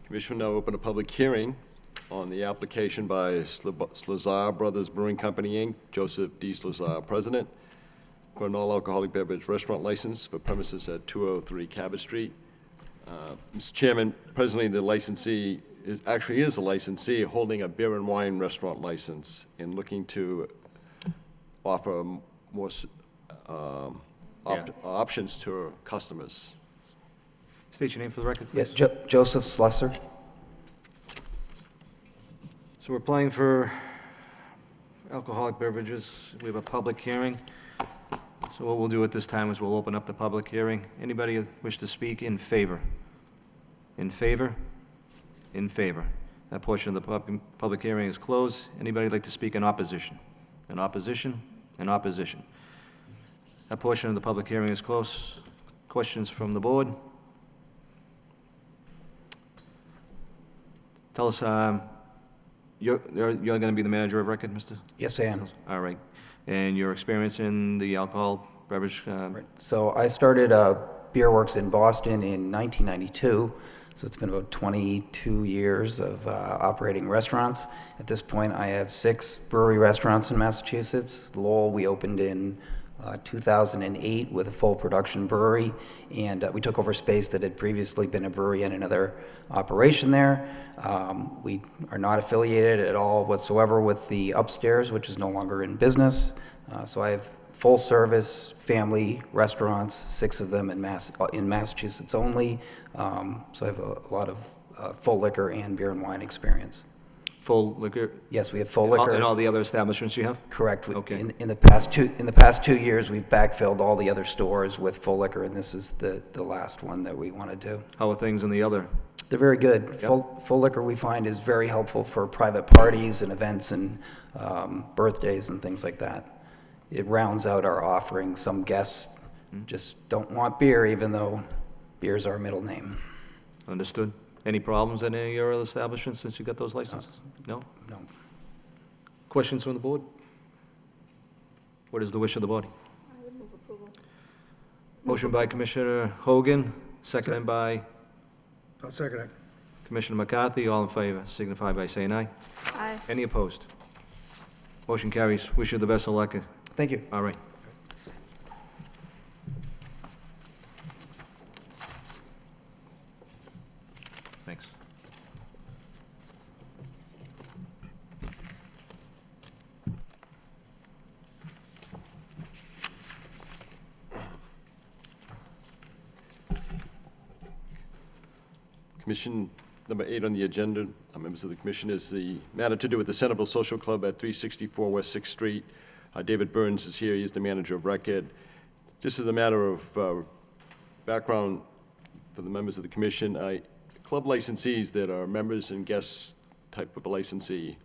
Commission will now open a public hearing on the application by Slazar Brothers Brewing Company, Inc., Joseph D. Slazar, President, for an all-alcoholic beverage restaurant license for premises at 203 Cabot Street. Mr. Chairman, presently the licensee is a licensee holding a beer and wine restaurant license and looking to offer more options to our customers. State your name for the record, Yes, please. Joseph Slesser. So we're applying for alcoholic beverages. We have a public hearing. So what we'll do at this time is we'll open up the public hearing. Anybody wish to speak in favor? In favor? In favor. That portion of the public hearing is closed. Anybody like to speak in opposition? In opposition? In opposition. That portion of the public hearing is closed. Questions from the board? Tell us, you're going to be the manager of record, Mr.? Yes, I am. All right. And your experience in the alcohol beverage? So I started Beer Works in Boston in 1992, so it's been about 22 years of operating restaurants. At this point, I have 6 brewery restaurants in Massachusetts. Lowell, we opened in 2008 with a full production brewery, and we took over space that had previously been a brewery and another operation there. We are not affiliated at all whatsoever with the upstairs, which is no longer in business. So I have full-service family restaurants, 6 of them in Massachusetts only. So I have a lot of full liquor and beer and wine experience. Full liquor? Yes, we have full liquor. And all the other establishments you have? Correct. Okay. In the past 2 years, we've backfilled all the other stores with full liquor, and this is the last one that we want to do. How are things in the other? They're very good. Full liquor, we find, is very helpful for private parties and events and birthdays and things like that. It rounds out our offering. Some guests just don't want beer, even though beer is our middle name. Understood. Any problems at any of your other establishments since you got those licenses? No? No. Questions from the board? What is the wish of the body? I would move approval. Motion by Commissioner Hogan, seconded by I'll second it. Commissioner McCarthy. All in favor signify by saying aye. Aye. Any opposed? Motion carries. Wish you the best of luck. Thank you. All right. Thanks. Commission number 8 on the agenda, members of the commission, is the matter to do with the Centerville Social Club at 364 West 6th Street. David Burns is here. He is the manager of record. Just as a matter of background for the members of the commission, club licensees that are members and guests type of a licensee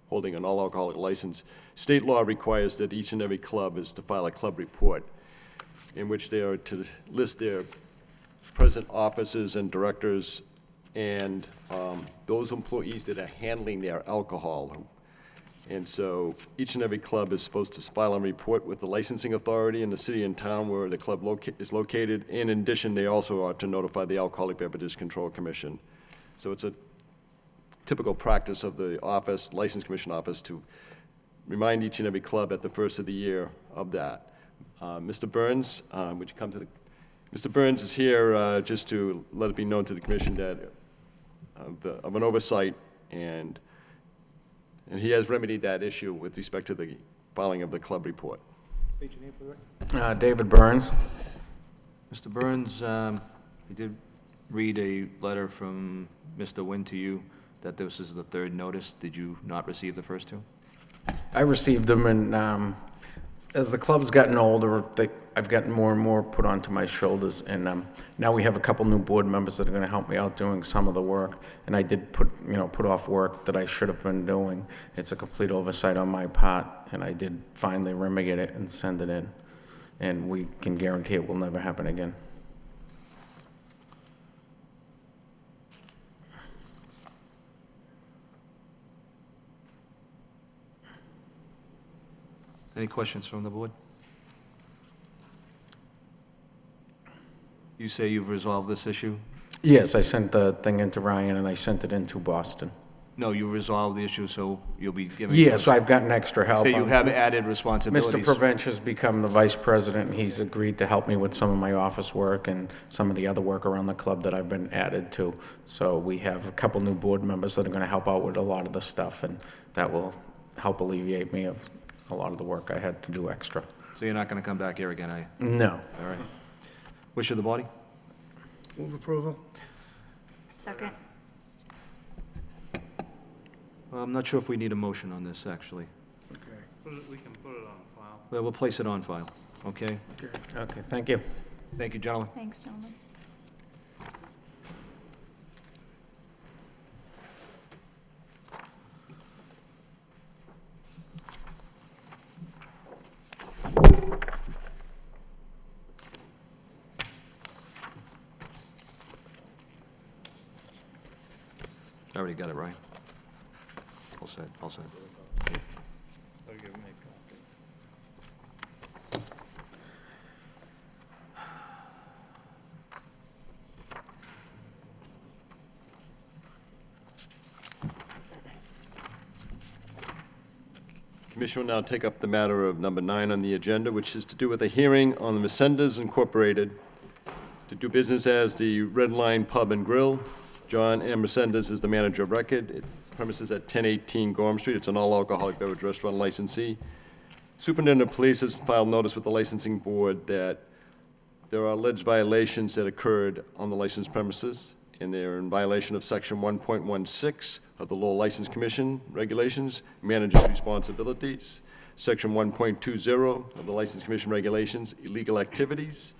holding an all-alcoholic license, state law requires that each and every club is to file a club report in which they are to list their present officers and directors and those employees that are handling their alcohol. And so each and every club is supposed to file a report with the licensing authority in the city and town where the club is located. And in addition, they also are to notify the Alcoholic Beverages Control Commission. So it's a typical practice of the office, License Commission office, to remind each and every club at the first of the year of that. Mr. Burns, would you come to the, Mr. Burns is here just to let it be known to the commission that of an oversight, and he has remedied that issue with respect to the filing of the club report. State your name for the record. David Burns. Mr. Burns, he did read a letter from Mr. Wynn to you that this is the third notice. Did you not receive the first two? I received them, and as the club's gotten older, I've gotten more and more put onto my shoulders, and now we have a couple new board members that are going to help me out doing some of the work, and I did put off work that I should have been doing. It's a complete oversight on my part, and I did finally remedy it and send it in, and we can guarantee it will never happen again. Any questions from the board? You say you've resolved this issue? Yes, I sent the thing into Ryan, and I sent it into Boston. No, you resolved the issue, so you'll be giving... Yes, I've gotten extra help. So you have added responsibilities. Mr. Provencher's become the vice president, and he's agreed to help me with some of my office work and some of the other work around the club that I've been added to. So we have a couple new board members that are going to help out with a lot of the stuff, and that will help alleviate me of a lot of the work I had to do extra. So you're not going to come back here again, are you? No. All right. Wish of the body? Move approval. Second. Well, I'm not sure if we need a motion on this, actually. Okay. We can put it on file. Well, we'll place it on file, okay? Okay. Okay, thank you. Thank you, gentlemen. Thanks, gentlemen. I already got it right. All set, all set. I'll give me a copy. Commission will now take up the matter of number 9 on the agenda, which is to do with a hearing on the Resendez Incorporated to do business as the Red Line Pub and Grill. John M. Resendez is the manager of record. Premises at 1018 Gorham Street. It's an all-alcoholic beverage restaurant licensee. Superintendent of Police has filed notice with the licensing board that there are alleged violations that occurred on the licensed premises, and they're in violation of Section 1.16 of the Lowell License Commission regulations, manager's responsibilities, Section 1.20 of the License Commission regulations, illegal activities,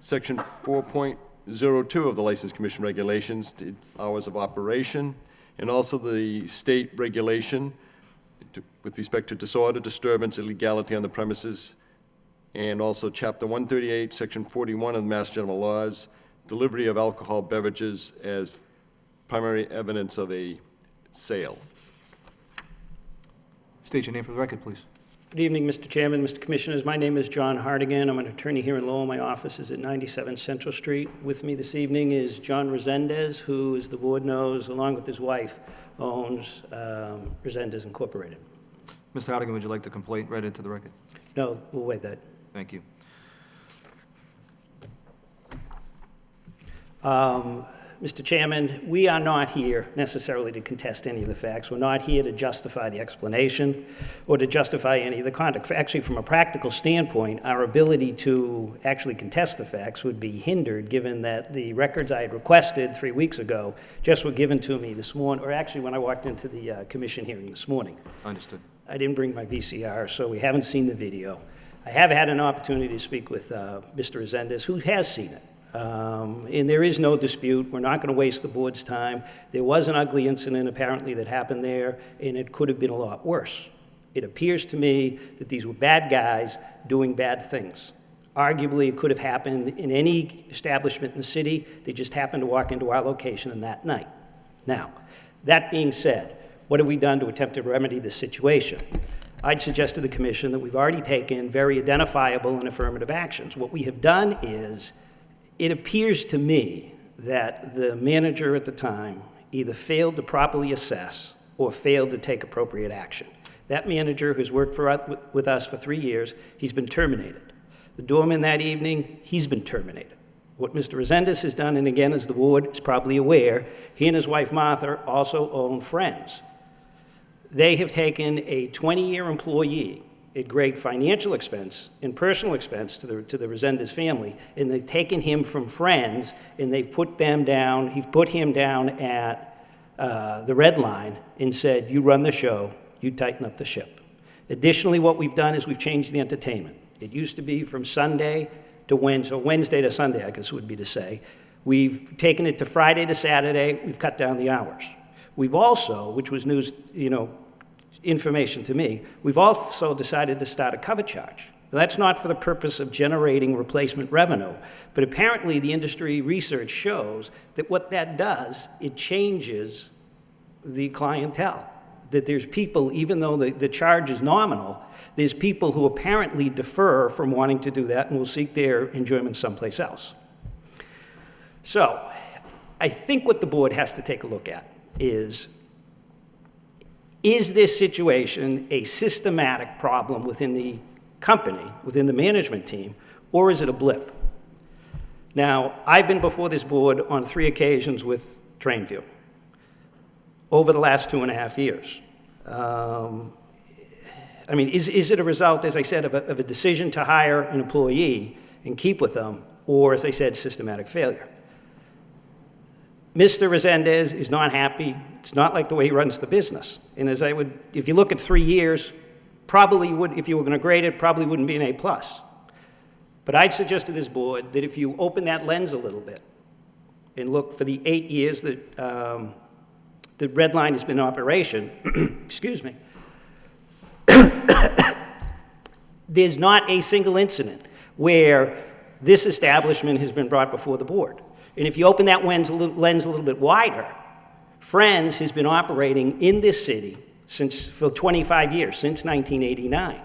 Section 4.02 of the License Commission regulations, the hours of operation, and also the state regulation with respect to disorder, disturbance, illegality on the premises, and also Chapter 138, Section 41 of the Mass General Laws, delivery of alcohol beverages as primary evidence of a sale. State your name for the record, please. Good evening, Mr. Chairman, Mr. Commissioners. My name is John Hardigan. I'm an attorney here in Lowell. My office is at 97 Central Street. With me this evening is John Resendez, who, as the board knows, along with his wife, owns Resendez Incorporated. Mr. Hardigan, would you like to complaint right into the record? No, we'll waive that. Thank you. Mr. Chairman, we are not here necessarily to contest any of the facts. We're not here to justify the explanation or to justify any of the conduct. Actually, from a practical standpoint, our ability to actually contest the facts would be hindered given that the records I had requested 3 weeks ago just were given to me this morning, or actually when I walked into the commission hearing this morning. Understood. I didn't bring my VCR, so we haven't seen the video. I have had an opportunity to speak with Mr. Resendez, who has seen it. And there is no dispute. We're not going to waste the board's time. There was an ugly incident apparently that happened there, and it could have been a lot worse. It appears to me that these were bad guys doing bad things. Arguably, it could have happened in any establishment in the city. They just happened to walk into our location on that night. Now, that being said, what have we done to attempt to remedy this situation? I'd suggest to the commission that we've already taken very identifiable and affirmative actions. What we have done is, it appears to me that the manager at the time either failed to properly assess or failed to take appropriate action. That manager who's worked with us for 3 years, he's been terminated. The doorman that evening, he's been terminated. What Mr. Resendez has done, and again, as the board is probably aware, he and his wife Martha also own Friends. They have taken a 20-year employee at great financial expense and personal expense to the Resendez family, and they've taken him from Friends, and they've put him down at the Red Line and said, you run the show, you tighten up the ship. Additionally, what we've done is we've changed the entertainment. It used to be from Sunday to Wednesday, or Wednesday to Sunday, I guess would be to say. We've taken it to Friday to Saturday, we've cut down the hours. We've also, which was news, information to me, we've also decided to start a cover charge. Now, that's not for the purpose of generating replacement revenue, but apparently the industry research shows that what that does, it changes the clientele. That there's people, even though the charge is nominal, there's people who apparently defer from wanting to do that and will seek their enjoyment someplace else. So, I think what the board has to take a look at is this situation a systematic problem within the company, within the management team, or is it a blip? Now, I've been before this board on 3 occasions with Trainview over the last 2.5 years. Is it a result, as I said, of a decision to hire an employee and keep with them, or, as I said, systematic failure? Mr. Resendez is not happy. It's not like the way he runs the business. And if you look at 3 years, probably would, if you were going to grade it, probably wouldn't be an A+. But I'd suggest to this board that if you open that lens a little bit and look for the 8 years that the Red Line has been in operation, excuse me, there's not a single incident where this establishment has been brought before the board. And if you open that lens a little bit wider, Friends has been operating in this city for 25 years, since 1989.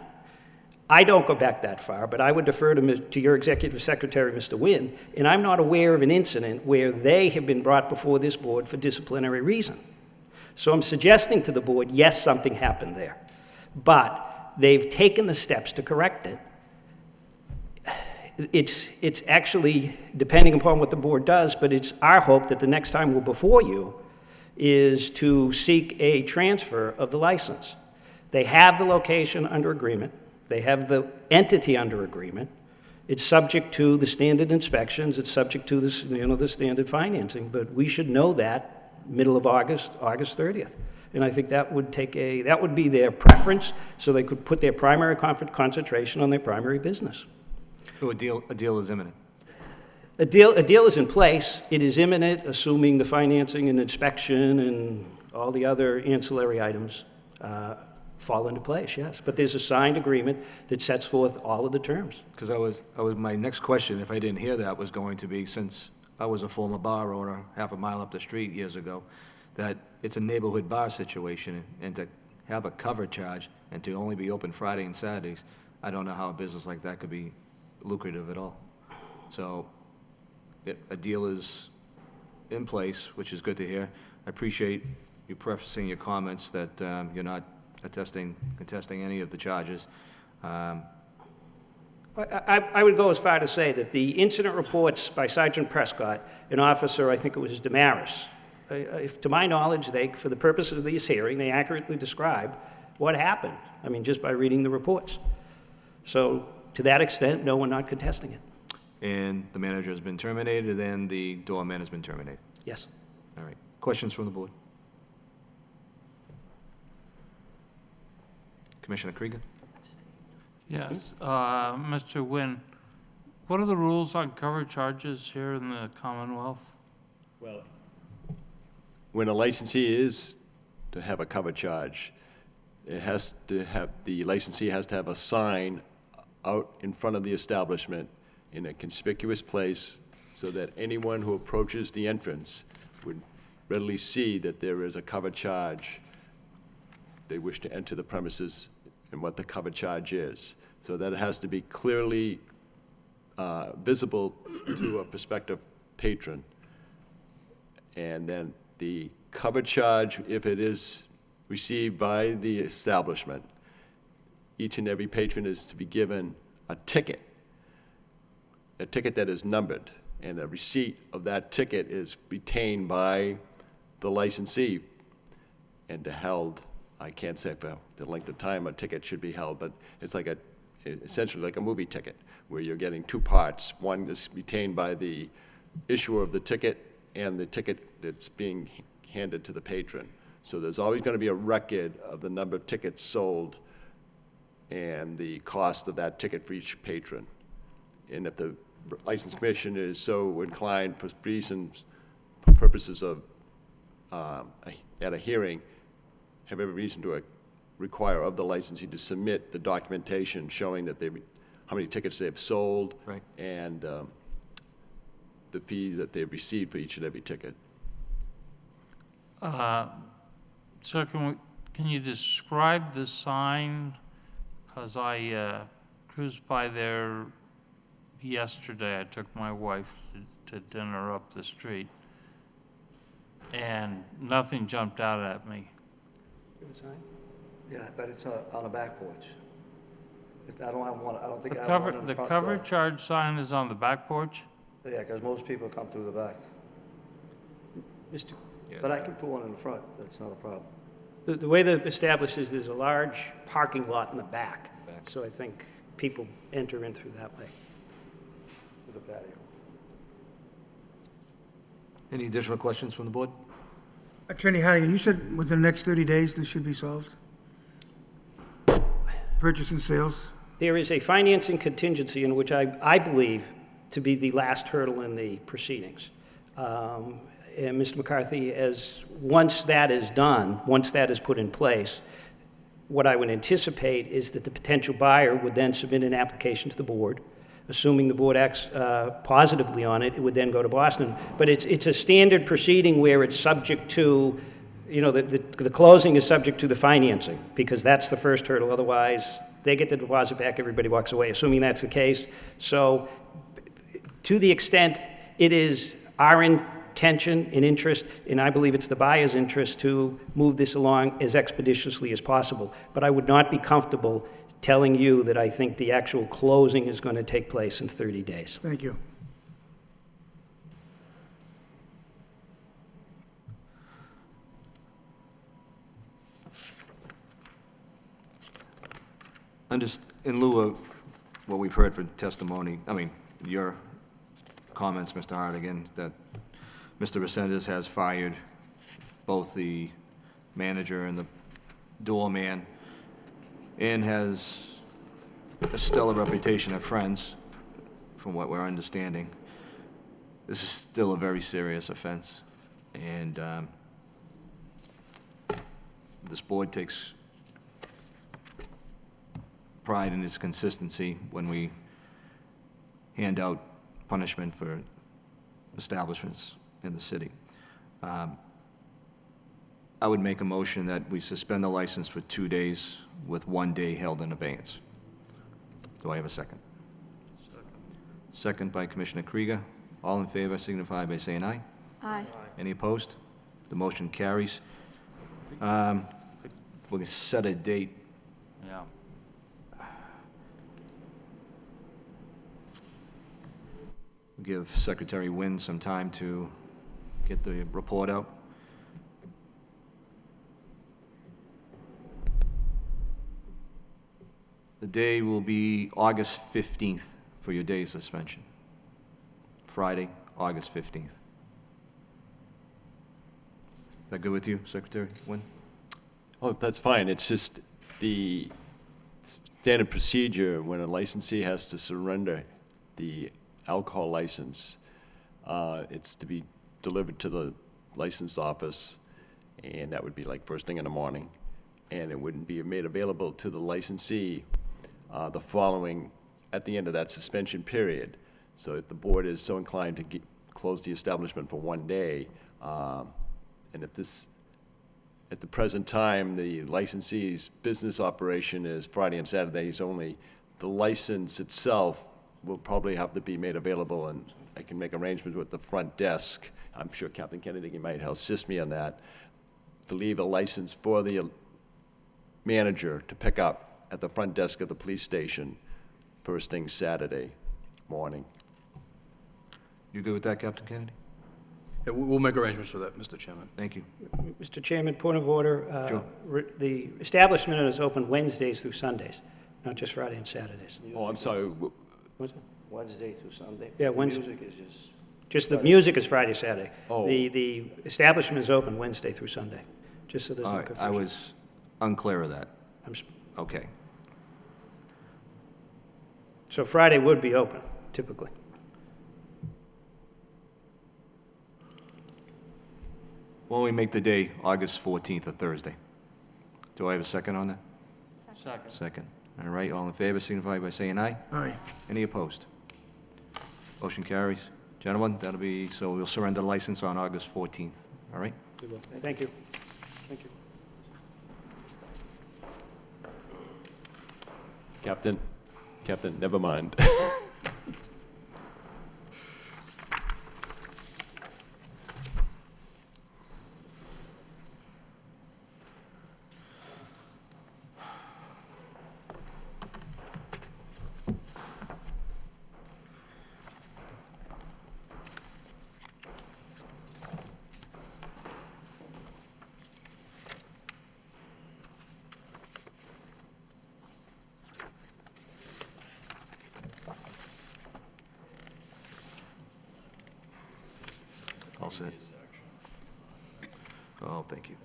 I don't go back that far, but I would defer to your executive secretary, Mr. Wynn, and I'm not aware of an incident where they have been brought before this board for disciplinary reason. So I'm suggesting to the board, yes, something happened there, but they've taken the steps to correct it. It's actually, depending upon what the board does, but it's our hope that the next time we're before you is to seek a transfer of the license. They have the location under agreement. They have the entity under agreement. It's subject to the standard inspections. It's subject to the standard financing. But we should know that middle of August, August 30th. And I think that would be their preference, so they could put their primary concentration on their primary business. So a deal is imminent? A deal is in place. It is imminent, assuming the financing and inspection and all the other ancillary items fall into place, yes. But there's a signed agreement that sets forth all of the terms. Because my next question, if I didn't hear that, was going to be, since I was a former bar owner half a mile up the street years ago, that it's a neighborhood bar situation, and to have a cover charge and to only be open Friday and Saturdays, I don't know how a business like that could be lucrative at all. So a deal is in place, which is good to hear. I appreciate you prefacing your comments that you're not contesting any of the charges. I would go as far to say that the incident reports by Sergeant Prescott, an officer, I think it was Damaris, to my knowledge, for the purposes of this hearing, they accurately describe what happened. Just by reading the reports. So to that extent, no, we're not contesting it. And the manager has been terminated, and the doorman has been terminated? Yes. All right. Questions from the board? Commissioner Krieger? Yes, Mr. Wynn, what are the rules on cover charges here in the Commonwealth? Well, when a licensee is to have a cover charge, the licensee has to have a sign out in front of the establishment in a conspicuous place so that anyone who approaches the entrance would readily see that there is a cover charge. They wish to enter the premises and what the cover charge is. So that it has to be clearly visible to a prospective patron. And then the cover charge, if it is received by the establishment, each and every patron is to be given a ticket that is numbered, and a receipt of that ticket is retained by the licensee and held, I can't say for the length of time a ticket should be held, but it's like essentially like a movie ticket, where you're getting two parts. One is retained by the issuer of the ticket and the ticket that's being handed to the patron. So there's always going to be a record of the number of tickets sold and the cost of that ticket for each patron. And if the license commission is so inclined for reasons, purposes of, at a hearing, have every reason to require of the licensee to submit the documentation showing that how many tickets they have sold, Right. and the fee that they've received for each and every ticket. Sir, can you describe the sign? Because I cruised by there yesterday. I took my wife to dinner up the street, and nothing jumped out at me. Yeah, but it's on the back porch. I don't think The I cover, want it in the front cover door. charge sign is on the back porch? Yeah, because most people come through the back. Mr. But I can put one in the front, that's not a problem. The way they're established is there's a large parking lot in the back. So I think people enter in through that way. With a patio. Any additional questions from the board? Attorney Hannigan, you said within the next 30 days this should be solved? Purchase and sales? There is a financing contingency in which I believe to be the last hurdle in the proceedings. And Mr. McCarthy, once that is done, once that is put in place, what I would anticipate is that the potential buyer would then submit an application to the board. Assuming the board acts positively on it, it would then go to Boston. But it's a standard proceeding where it's subject to, the closing is subject to the financing, because that's the first hurdle. Otherwise, they get the deposit back, everybody walks away, assuming that's the case. So to the extent it is our intention and interest, and I believe it's the buyer's interest, to move this along as expeditiously as possible. But I would not be comfortable telling you that I think the actual closing is going to take place in 30 days. Thank you. In lieu of what we've heard for testimony, your comments, Mr. Hardigan, that Mr. Resendez has fired both the manager and the doorman, and has a stellar reputation of friends, from what we're understanding. This is still a very serious offense, and this board takes pride in its consistency when we hand out punishment for establishments in the city. I would make a motion that we suspend the license for 2 days with 1 day held in abeyance. Do I have a second? Second by Commissioner Krieger. All in favor signify by saying aye. Aye. Any opposed? The motion carries. We're going to set a date. Yeah. Give Secretary Wynn some time to get the report out. The day will be August 15th for your day of suspension. Friday, August 15th. Is that good with you, Secretary Wynn? Oh, that's fine. It's just the standard procedure when a licensee has to surrender the alcohol license. It's to be delivered to the license office, and that would be like first thing in the morning. And it wouldn't be made available to the licensee the following, at the end of that suspension period. So if the board is so inclined to close the establishment for 1 day, and if this, at the present time, the licensee's business operation is Friday and Saturdays only, the license itself will probably have to be made available, and I can make arrangements with the front desk I'm sure Captain Kennedy might assist me on that, to leave a license for the manager to pick up at the front desk of the police station first thing Saturday morning. You good with that, Captain Kennedy? Yeah, we'll make arrangements for that, Mr. Chairman. Thank you. Mr. Chairman, point of order. Sure. The establishment is open Wednesdays through Sundays, not just Friday and Saturdays. Oh, I'm sorry. What's it? Wednesday through Sunday. Yeah, The Wednesday. music is just. Just the music is Friday, Saturday. Oh. The establishment is open Wednesday through Sunday, just so there's All no right, confusion. I was unclear of that. Okay. So Friday would be open, typically. Why don't we make the day August 14th, a Thursday? Do I have a second on that? Second. Second. All right, all in favor, signify by saying aye. Aye. Any opposed? Motion carries. Gentlemen, that'll be, so we'll surrender the license on August 14th, all right? Thank you. Thank you. Captain, never mind. All set. Oh, thank you.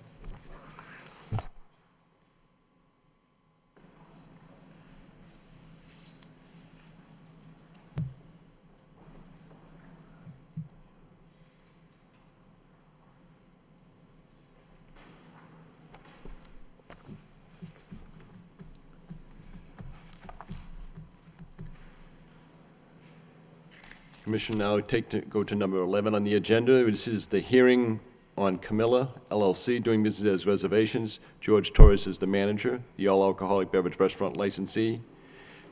Commission now go to number 11 on the agenda. This is the hearing on Camilla LLC, doing business as reservations. George Torres is the manager, the all-alcoholic beverage restaurant licensee.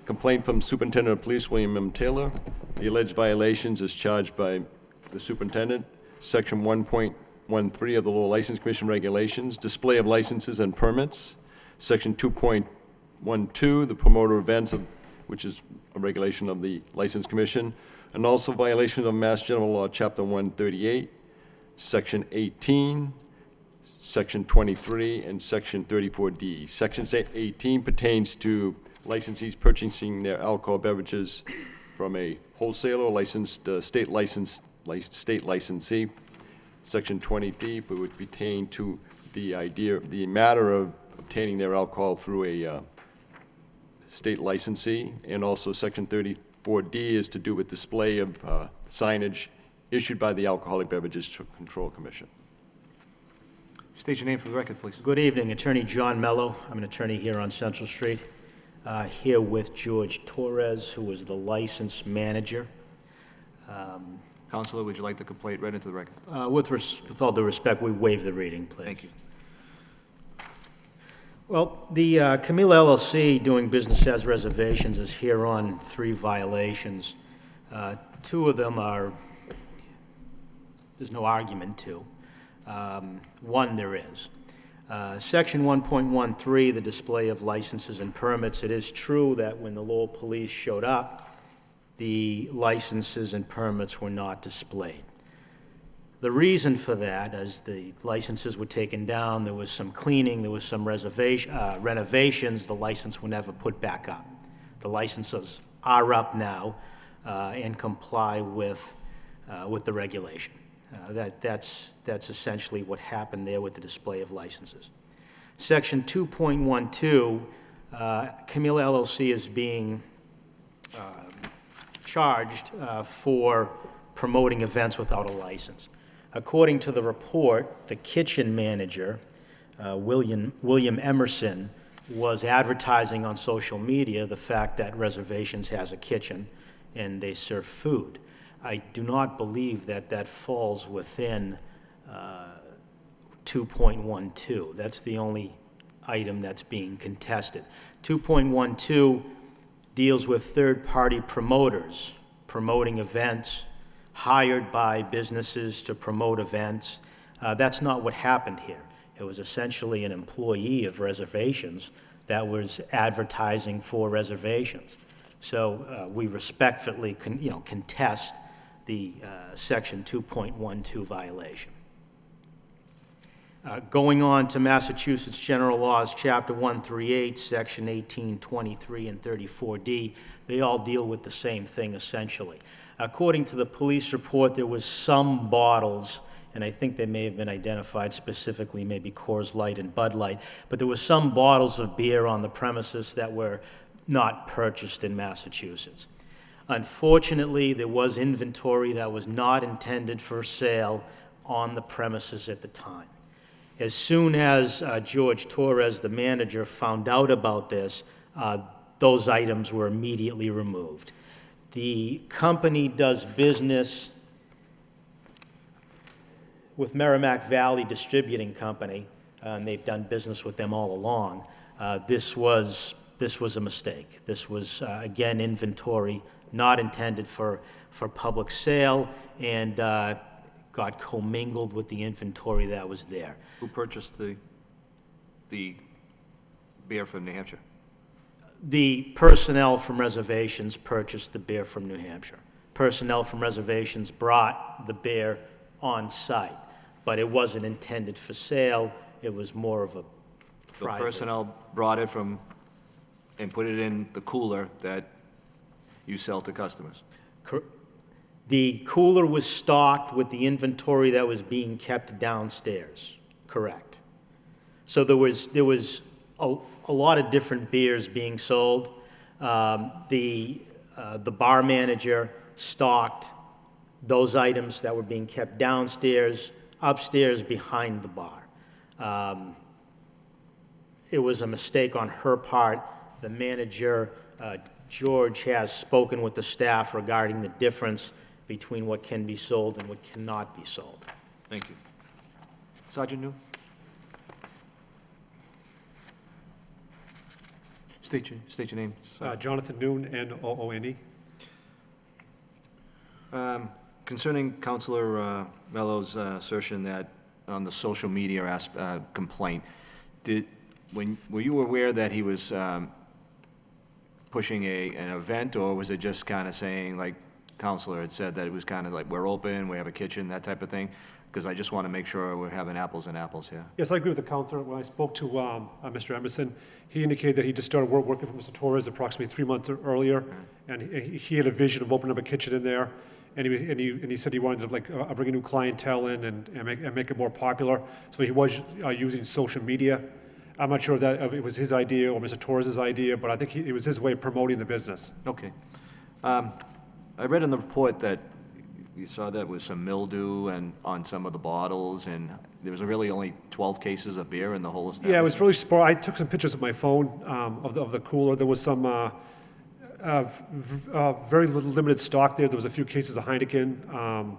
Complaint from Superintendent of Police William M. Taylor. The alleged violations is charged by the superintendent. Section 1.13 of the Lowell License Commission regulations, display of licenses and permits. Section 2.12, the promoter events, which is a regulation of the License Commission, and also violation of Mass General Law, Chapter 138, Section 18, Section 23, and Section 34D. Section 18 pertains to licensees purchasing their alcohol beverages from a wholesaler, licensed, state licensee. Section 20D would pertain to the matter of obtaining their alcohol through a state licensee, and also Section 34D is to do with display of signage issued by the Alcoholic Beverages Control Commission. State your name for the record, please. Good evening, Attorney John Mello. I'm an attorney here on Central Street, here with George Torres, who is the license manager. Counselor, would you like the complaint read into the record? With all due respect, we waive the reading, please. Thank you. Well, the Camilla LLC, doing business as reservations, is here on 3 violations. 2 of them are, there's no argument to. 1 there is. Section 1.13, the display of licenses and permits. It is true that when the Lowell police showed up, the licenses and permits were not displayed. The reason for that, as the licenses were taken down, there was some cleaning, there was some renovations, the license were never put back up. The licenses are up now and comply with the regulation. That's essentially what happened there with the display of licenses. Section 2.12, Camilla LLC is being charged for promoting events without a license. According to the report, the kitchen manager, William Emerson, was advertising on social media the fact that Reservations has a kitchen and they serve food. I do not believe that that falls within 2.12. That's the only item that's being contested. 2.12 deals with third-party promoters promoting events hired by businesses to promote events. That's not what happened here. It was essentially an employee of reservations that was advertising for reservations. So we respectfully contest the Section 2.12 violation. Going on to Massachusetts General Laws, Chapter 138, Section 18, 23, and 34D, they all deal with the same thing essentially. According to the police report, there was some bottles, and I think they may have been identified specifically, maybe Coors Light and Bud Light, but there were some bottles of beer on the premises that were not purchased in Massachusetts. Unfortunately, there was inventory that was not intended for sale on the premises at the time. As soon as George Torres, the manager, found out about this, those items were immediately removed. The company does business with Merrimack Valley Distributing Company, and they've done business with them all along. This was a mistake. This was, again, inventory not intended for public sale, and got commingled with the inventory that was there. Who purchased the beer from New Hampshire? The personnel from reservations purchased the beer from New Hampshire. Personnel from reservations brought the beer on site, but it wasn't intended for sale. It was more of a private. The personnel brought it from and put it in the cooler that you sell to customers? The cooler was stocked with the inventory that was being kept downstairs, correct. So there was a lot of different beers being sold. The bar manager stocked those items that were being kept downstairs, upstairs behind the bar. It was a mistake on her part. The manager, George, has spoken with the staff regarding the difference between what can be sold and what cannot be sold. Thank you. Sergeant New? State your name. Jonathan Noon, N-O-O-N-E. Concerning Councilor Mello's assertion that on the social media complaint, were you aware that he was pushing an event, or was it just kind of saying, like Councilor had said, that it was kind of like, we're open, we have a kitchen, that type of thing? Because I just want to make sure we're having apples and apples here. Yes, I agree with the councilor. When I spoke to Mr. Emerson, he indicated that he just started working for Mr. Torres approximately 3 months earlier, and he had a vision of opening up a kitchen in there, and he said he wanted to bring a new clientele in and make it more popular. So he was using social media. I'm not sure if it was his idea or Mr. Torres' idea, but I think it was his way of promoting the business. Okay. I read in the report that you saw that with some mildew and on some of the bottles, and there was really only 12 cases of beer in the whole establishment. Yeah, it was really spare. I took some pictures with my phone of the cooler. There was some very little limited stock there. There was a few cases of Heineken.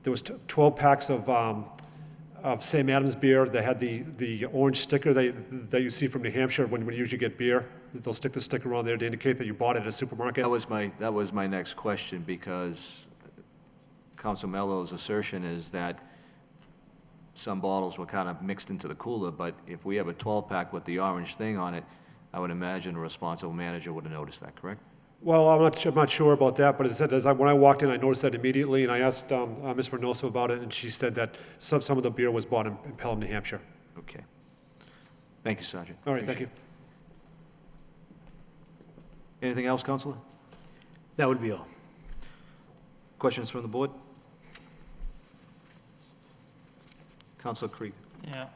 There was 12 packs of Sam Adams beer that had the orange sticker that you see from New Hampshire when you usually get beer. They'll stick the sticker on there to indicate that you bought it at a supermarket. That was my next question, because Council Mello's assertion is that some bottles were kind of mixed into the cooler, but if we have a 12-pack with the orange thing on it, I would imagine a responsible manager would have noticed that, correct? Well, I'm not sure about that, but when I walked in, I noticed that immediately, and I asked Ms. Vernoso about it, and she said that some of the beer was bought in Pelham, New Hampshire. Okay. Thank you, Sergeant. All right, thank you. Anything else, Councilor? That would be all. Questions from the board? Councilor Krieg. Yeah.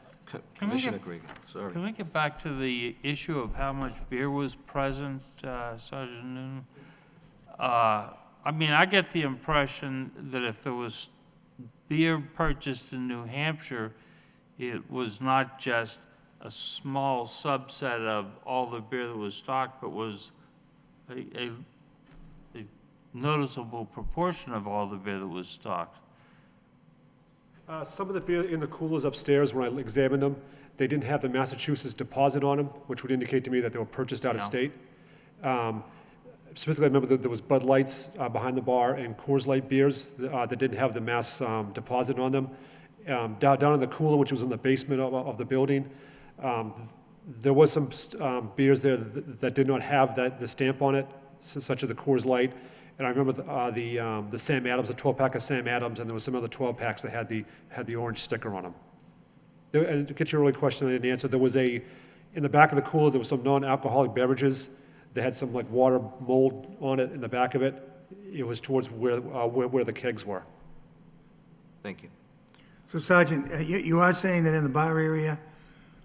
Commissioner Krieg, sorry. Can we get back to the issue of how much beer was present, Sergeant Noonan? I mean, I get the impression that if there was beer purchased in New Hampshire, it was not just a small subset of all the beer that was stocked, but was a noticeable proportion of all the beer that was stocked. Some of the beer in the coolers upstairs, when I examined them, they didn't have the Massachusetts deposit on them, which would indicate to me that they were purchased out of state. Specifically, I remember that there was Bud Lights behind the bar and Coors Light beers that didn't have the mass deposit on them. Down in the cooler, which was in the basement of the building, there was some beers there that did not have the stamp on it, such as the Coors Light. And I remember the Sam Adams, the 12-pack of Sam Adams, and there was some other 12-packs that had the orange sticker on them. And to get your earlier question, I didn't answer. There was in the back of the cooler, there was some non-alcoholic beverages. They had some like water mold on it in the back of it. It was towards where the kegs were. Thank you. So Sergeant, you are saying that in the bar area,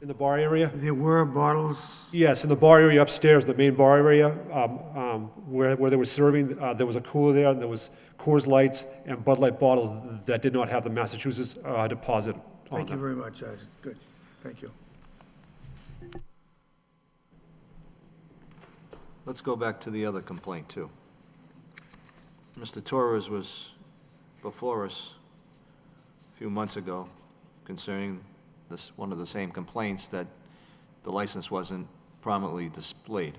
In the bar area? there were bottles? Yes, in the bar area upstairs, the main bar area, where they were serving, there was a cooler there, and there was Coors Lights and Bud Light bottles that did not have the Massachusetts deposit on them. Thank you very much, Sergeant. Good. Thank you. Let's go back to the other complaint, too. Mr. Torres was before us a few months ago concerning one of the same complaints, that the license wasn't prominently displayed.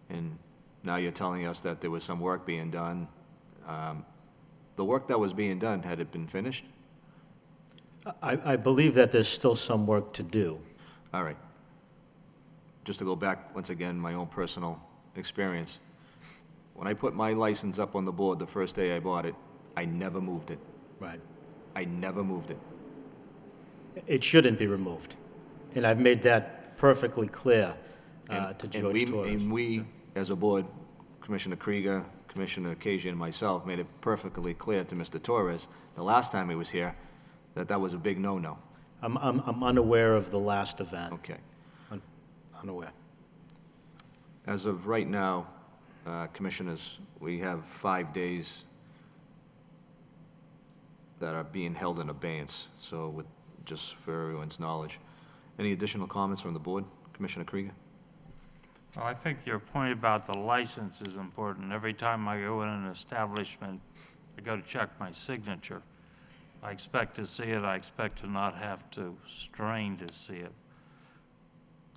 And now you're telling us that there was some work being done. The work that was being done, had it been finished? I believe that there's still some work to do. All right. Just to go back, once again, my own personal experience. When I put my license up on the board the first day I bought it, I never moved it. Right. I never moved it. It shouldn't be removed. And I've made that perfectly clear to George Torres. And we, as a board, Commissioner Krieger, Commissioner Kasia, and myself, made it perfectly clear to Mr. Torres, the last time he was here, that that was a big no-no. I'm unaware of the last event. Okay. Unaware. As of right now, Commissioners, we have 5 days that are being held in abeyance, so just for everyone's knowledge. Any additional comments from the board? Commissioner Krieger? Well, I think your point about the license is important. Every time I go in an establishment, I go to check my signature. I expect to see it. I expect to not have to strain to see it.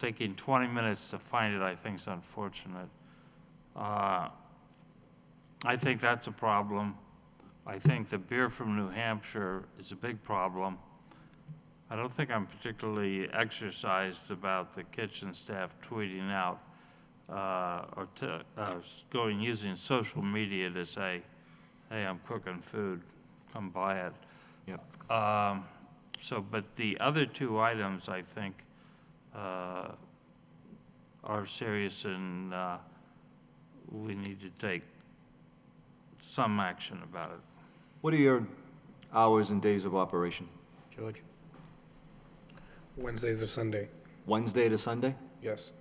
Taking 20 minutes to find it, I think, is unfortunate. I think that's a problem. I think the beer from New Hampshire is a big problem. I don't think I'm particularly exercised about the kitchen staff tweeting out or using social media to say, hey, I'm cooking food, come buy it. Yep. But the other two items, I think, are serious, and we need to take some action about it. What are your hours and days of operation? George? Wednesday to Sunday. Wednesday to Sunday? Yes.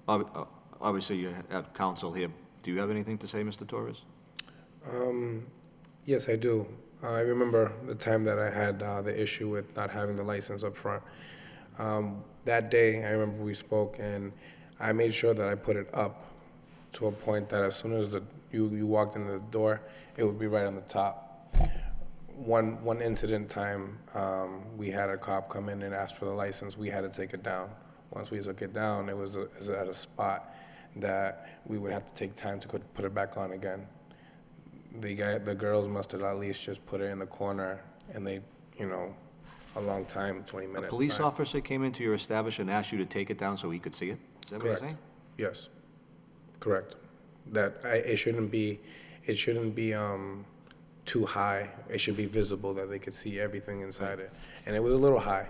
Obviously, you have counsel here. Do you have anything to say, Mr. Torres? Yes, I do. I remember the time that I had the issue with not having the license up front. That day, I remember we spoke, and I made sure that I put it up to a point that as soon as you walked in the door, it would be right on the top. One incident time, we had a cop come in and ask for the license. We had to take it down. Once we took it down, it was at a spot that we would have to take time to put it back on again. The girls must have at least just put it in the corner, and they, a long time, 20 minutes. A police officer came into your establishment and asked you to take it down so he could see it? Is that what you're Correct. saying? Yes. Correct. It shouldn't be too high. It should be visible that they could see everything inside it. And it was a little high.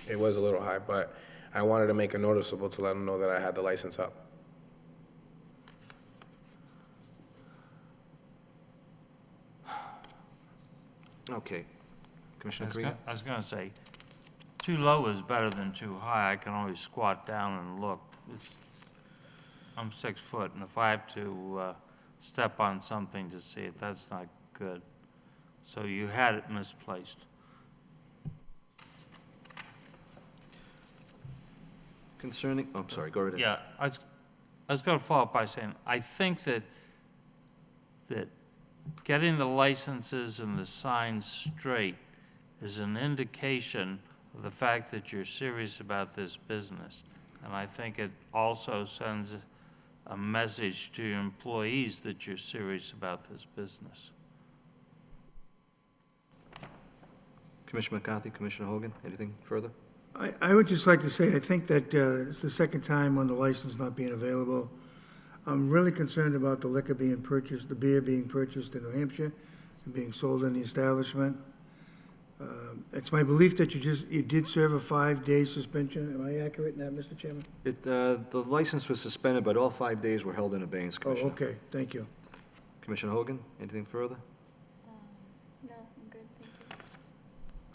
It was a little high, but I wanted to make it noticeable to let them know that I had the license up. Okay. Commissioner Krieger? I was going to say, too low is better than too high. I can always squat down and look. I'm 6 foot, and if I have to step on something to see it, that's not good. So you had it misplaced. Concerning, oh, I'm sorry, go right ahead. Yeah, I was going to follow up by saying, I think that getting the licenses and the signs straight is an indication of the fact that you're serious about this business. And I think it also sends a message to your employees that you're serious about this business. Commissioner McCarthy, Commissioner Hogan, anything further? I would just like to say, I think that it's the second time on the license not being available. I'm really concerned about the liquor being purchased, the beer being purchased in New Hampshire and being sold in the establishment. It's my belief that you did serve a 5-day suspension. Am I accurate in that, Mr. Chairman? The license was suspended, but all 5 days were held in abeyance, Oh, Commissioner. okay, thank you. Commissioner Hogan, anything further? No, I'm good, thank you.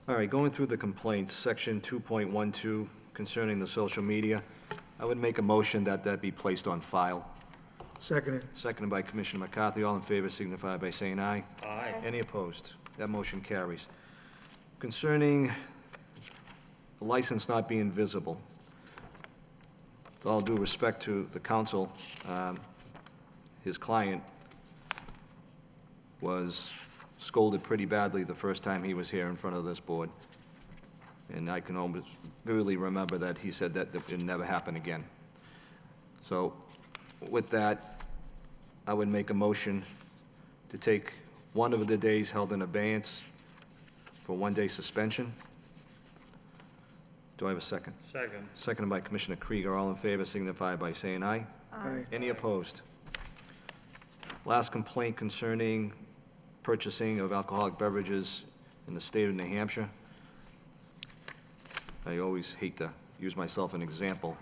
All right, going through the complaints, section 2.12 concerning the social media, I would make a motion that that be placed on file. Seconded. Seconded by Commissioner McCarthy. All in favor signify by saying aye. Aye. Any opposed? That motion carries. Concerning the license not being visible, with all due respect to the counsel, his client was scolded pretty badly the first time he was here in front of this board. And I can almost vividly remember that he said that it would never happen again. So with that, I would make a motion to take one of the days held in abeyance for 1-day suspension. Do I have a second? Second. Seconded by Commissioner Krieger. All in favor signify by saying aye. Aye. Any opposed? Last complaint concerning purchasing of alcoholic beverages in the state of New Hampshire. I always hate to use myself as an example,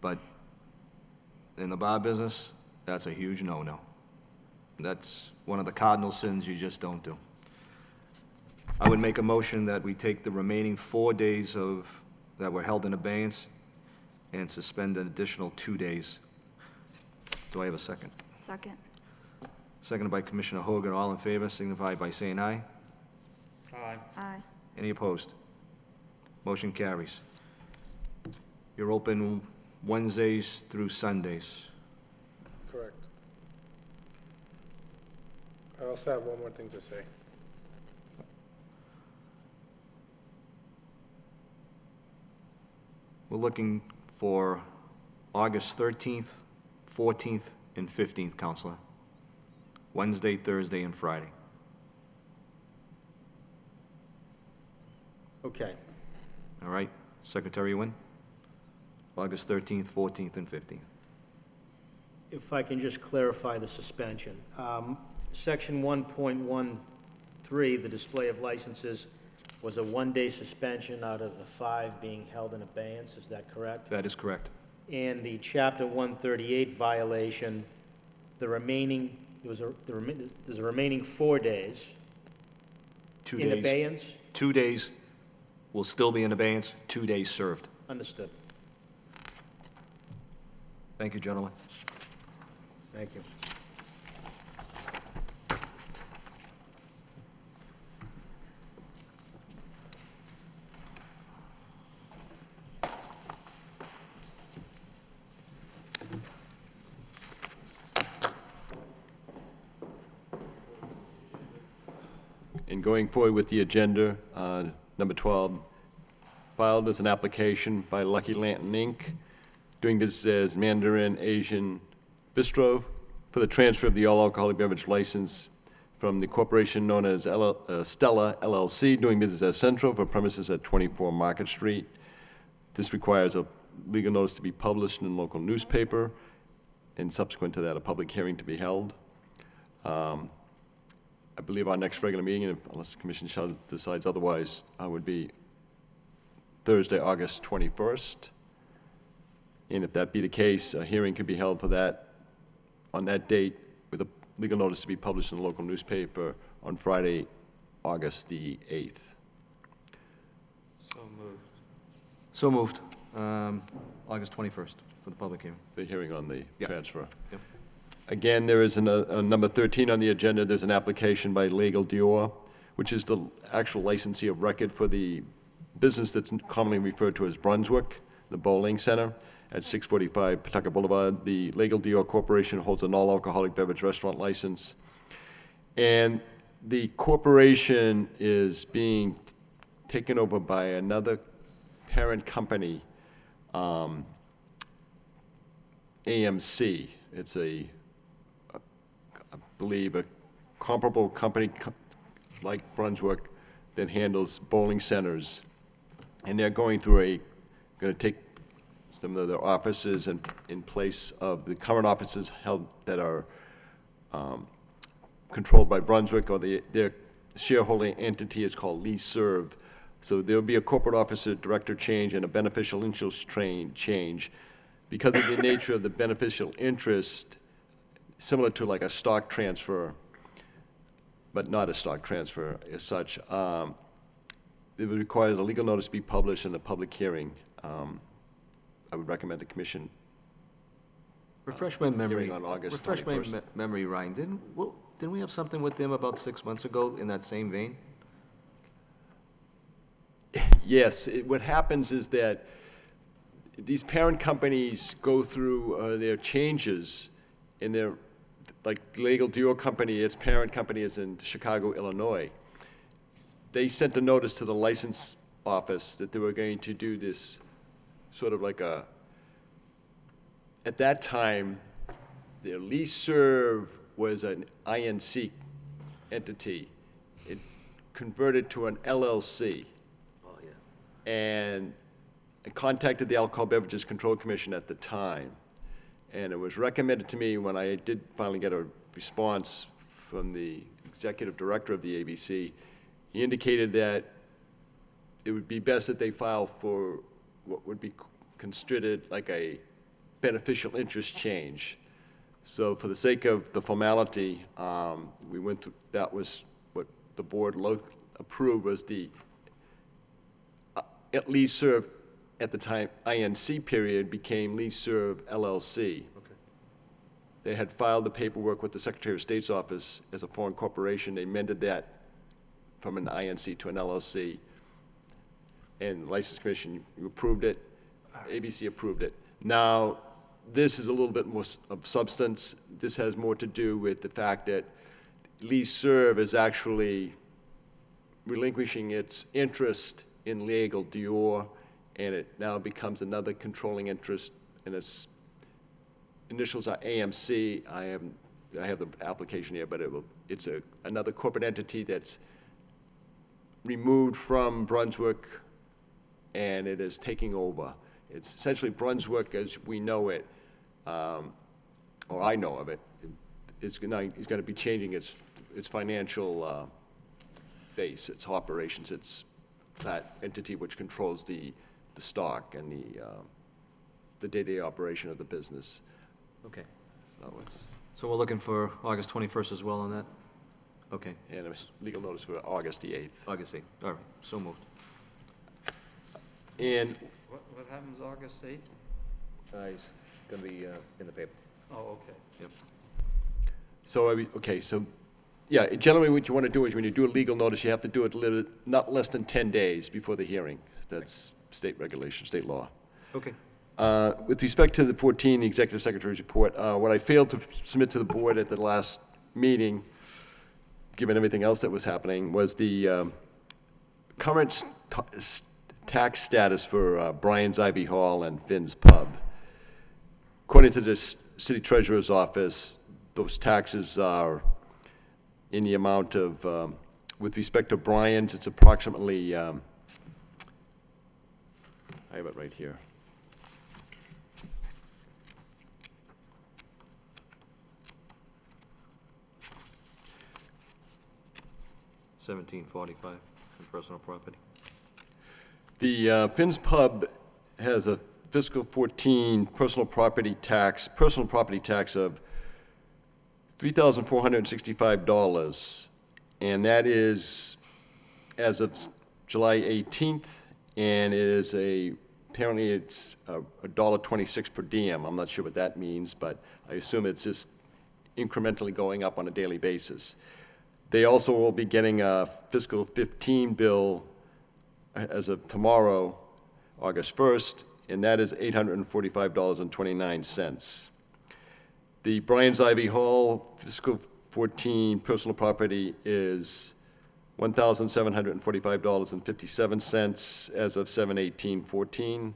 but in the bar business, that's a huge no-no. That's one of the cardinal sins you just don't do. I would make a motion that we take the remaining 4 days that were held in abeyance and suspend an additional 2 days. Do I have a second? Second. Seconded by Commissioner Hogan. All in favor signify by saying aye. Aye. Aye. Any opposed? Motion carries. You're open Wednesdays through Sundays. Correct. I also have one more thing to say. We're looking for August 13th, 14th, and 15th, Counselor. Wednesday, Thursday, and Friday. Okay. All right, Secretary Wynn? August 13th, 14th, and 15th. If I can just clarify the suspension. Section 1.13, the display of licenses, was a 1-day suspension out of the 5 being held in abeyance, is that correct? That is correct. And the Chapter 138 violation, there's a remaining 4 days 2 in days. abeyance? 2 days will still be in abeyance, 2 days served. Understood. Thank you, gentlemen. Thank you. In going forward with the agenda, number 12, filed as an application by Lucky Lantern, Inc., doing business as Mandarin Asian Bistro for the transfer of the all-alcoholic beverage license from the corporation known as Stella LLC, doing business as Central for premises at 24 Market Street. This requires a legal notice to be published in a local newspaper, and subsequent to that, a public hearing to be held. I believe our next regular meeting, unless the commission decides otherwise, would be Thursday, August 21st. And if that be the case, a hearing could be held for that, on that date, with a legal notice to be published in the local newspaper on Friday, August the 8th. So moved. So moved. August 21st for the public hearing. The hearing on the Yep. transfer. Yep. Again, there is a number 13 on the agenda. There's an application by Legal Dior, which is the actual licensee of record for the business that's commonly referred to as Brunswick, the bowling center at 645 Pawtucket Boulevard. The Legal Dior Corporation holds an all-alcoholic beverage restaurant license. And the corporation is being taken over by another parent company AMC. It's I believe, a comparable company like Brunswick that handles bowling centers. And they're going to take some of their offices in place of the current offices held that are controlled by Brunswick, or their shareholding entity is called Lee Serve. So there'll be a corporate officer director change and a beneficial interest change. Because of the nature of the beneficial interest, similar to like a stock transfer, but not a stock transfer as such, it would require the legal notice be published in a public hearing. I would recommend the commission. Refresh my memory. Hearing on August Refresh my 21st. memory, Ryan. Didn't we have something with them about 6 months ago in that same vein? Yes, what happens is that these parent companies go through their changes in their, like Legal Dior Company, its parent company is in Chicago, Illinois. They sent a notice to the license office that they were going to do this sort of like at that time, their lease serve was an INC entity. It converted to an LLC. Oh, yeah. And I contacted the Alcohol Beverages Control Commission at the time, and it was recommended to me when I did finally get a response from the executive director of the ABC. He indicated that it would be best that they file for what would be considered like a beneficial interest change. So for the sake of the formality, we went through, that was what the board approved, was the at least serve at the time INC period became Lee Serve LLC. Okay. They had filed the paperwork with the Secretary of State's office as a foreign corporation. They amended that from an INC to an LLC. And the License Commission, you approved it. ABC approved it. Now, this is a little bit more of substance. This has more to do with the fact that Lee Serve is actually relinquishing its interest in Legal Dior, and it now becomes another controlling interest, and its initials are AMC. I have the application here, but it's another corporate entity that's removed from Brunswick, and it is taking over. It's essentially Brunswick as we know it, or I know of it. It's going to be changing its financial base, its operations. It's that entity which controls the stock and the day-to-day operation of the business. Okay. So So we're looking for August 21st as well on that? Okay. and a legal notice for August the 8th. August 8th. All right, so moved. And What happens August 8th? It's going to be in the paper. Oh, okay. Yep. so, yeah, generally what you want to do is when you do a legal notice, you have to do it not less than 10 days before the hearing. That's state regulation, state law. Okay. With respect to the 14, the Executive Secretary's report, what I failed to submit to the board at the last meeting, given everything else that was happening, was the current tax status for Brian's Ivy Hall and Finn's Pub. According to the city treasurer's office, those taxes are in the amount of, with respect to Brian's, it's approximately, I have it right here. $17.45 in personal property. The Finn's Pub has a fiscal 14 personal property tax of $3,465, and that is as of July 18th, and it is apparently it's $1.26 per diem. I'm not sure what that means, but I assume it's just incrementally going up on a daily basis. They also will be getting a fiscal 15 bill as of tomorrow, August 1st, and that is $845.29. The Brian's Ivy Hall fiscal 14 personal property is $1,745.57 as of 7/18/14.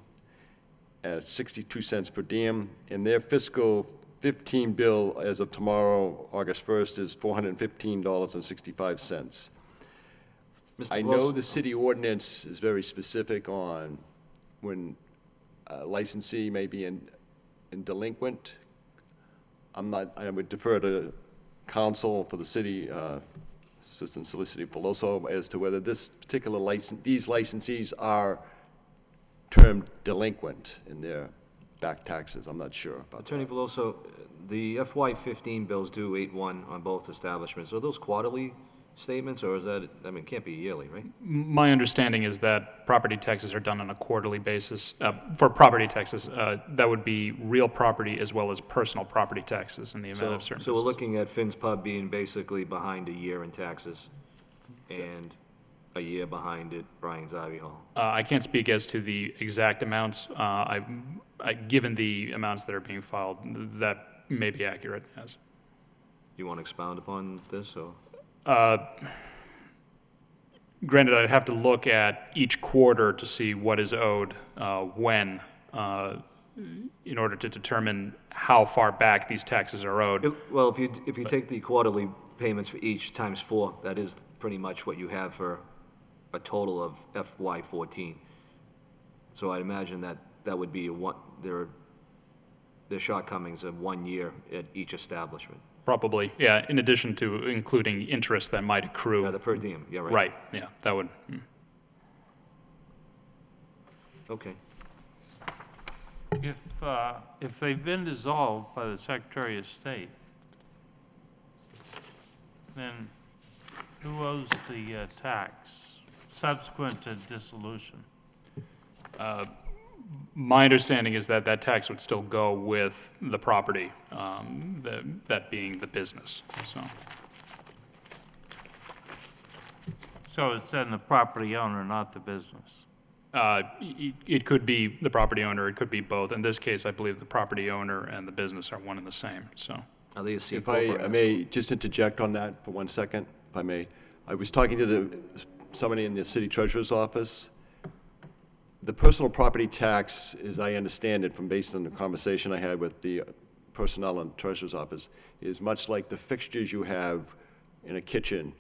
at 62 cents per diem, and their fiscal 15 bill as of tomorrow, August 1st, is $415.65. Mr. I know Veloso- the city ordinance is very specific on when a licensee may be in delinquent. I would defer to counsel for the city, Assistant Solicitor Veloso, as to whether this particular these licensees are termed delinquent in their back taxes. I'm not sure about Attorney that. Veloso, the FY15 bills due 8/1 on both establishments. Are those quarterly statements, or is that, I mean, it can't be yearly, right? My understanding is that property taxes are done on a quarterly basis. For property taxes, that would be real property as well as personal property taxes in the event of certain So we're businesses. looking at Finn's Pub being basically behind a year in taxes, and a year behind it, Brian's Ivy Hall. I can't speak as to the exact amounts. Given the amounts that are being filed, that may be accurate, yes. You want to expound upon this, or? Granted, I'd have to look at each quarter to see what is owed when, in order to determine how far back these taxes are owed. Well, if you take the quarterly payments for each times 4, that is pretty much what you have for a total of FY14. So I'd imagine that would be their shortcomings of 1 year at each establishment. Probably, yeah, in addition to including interest that might accrue. Yeah, the per diem, yeah, right. Right, yeah, that would. Okay. If they've been dissolved by the Secretary of State, then who owes the tax subsequent to dissolution? My understanding is that that tax would still go with the property, that being the business, so. So it's then the property owner, not the business? It could be the property owner, it could be both. In this case, I believe the property owner and the business are one and the same, so. Are they a C If corp or I an S may just interject on that for 1 second, if I may. I was talking to somebody in the city treasurer's office. The personal property tax, as I understand it, from based on the conversation I had with the personnel in the treasurer's office, is much like the fixtures you have in a kitchen,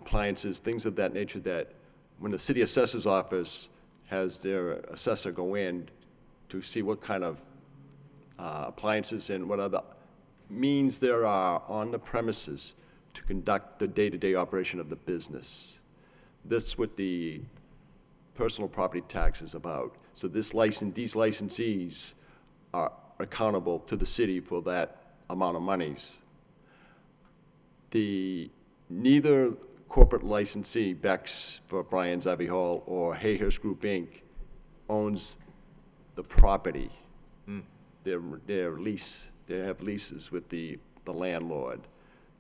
appliances, things of that nature, that when the city assessor's office has their assessor go in to see what kind of appliances and what other means there are on the premises to conduct the day-to-day operation of the business. That's what the personal property tax is about. So these licensees are accountable to the city for that amount of monies. Neither corporate licensee, Beck's for Brian's Ivy Hall or Hayhurst Group, Inc., owns the property. They have leases with the landlord.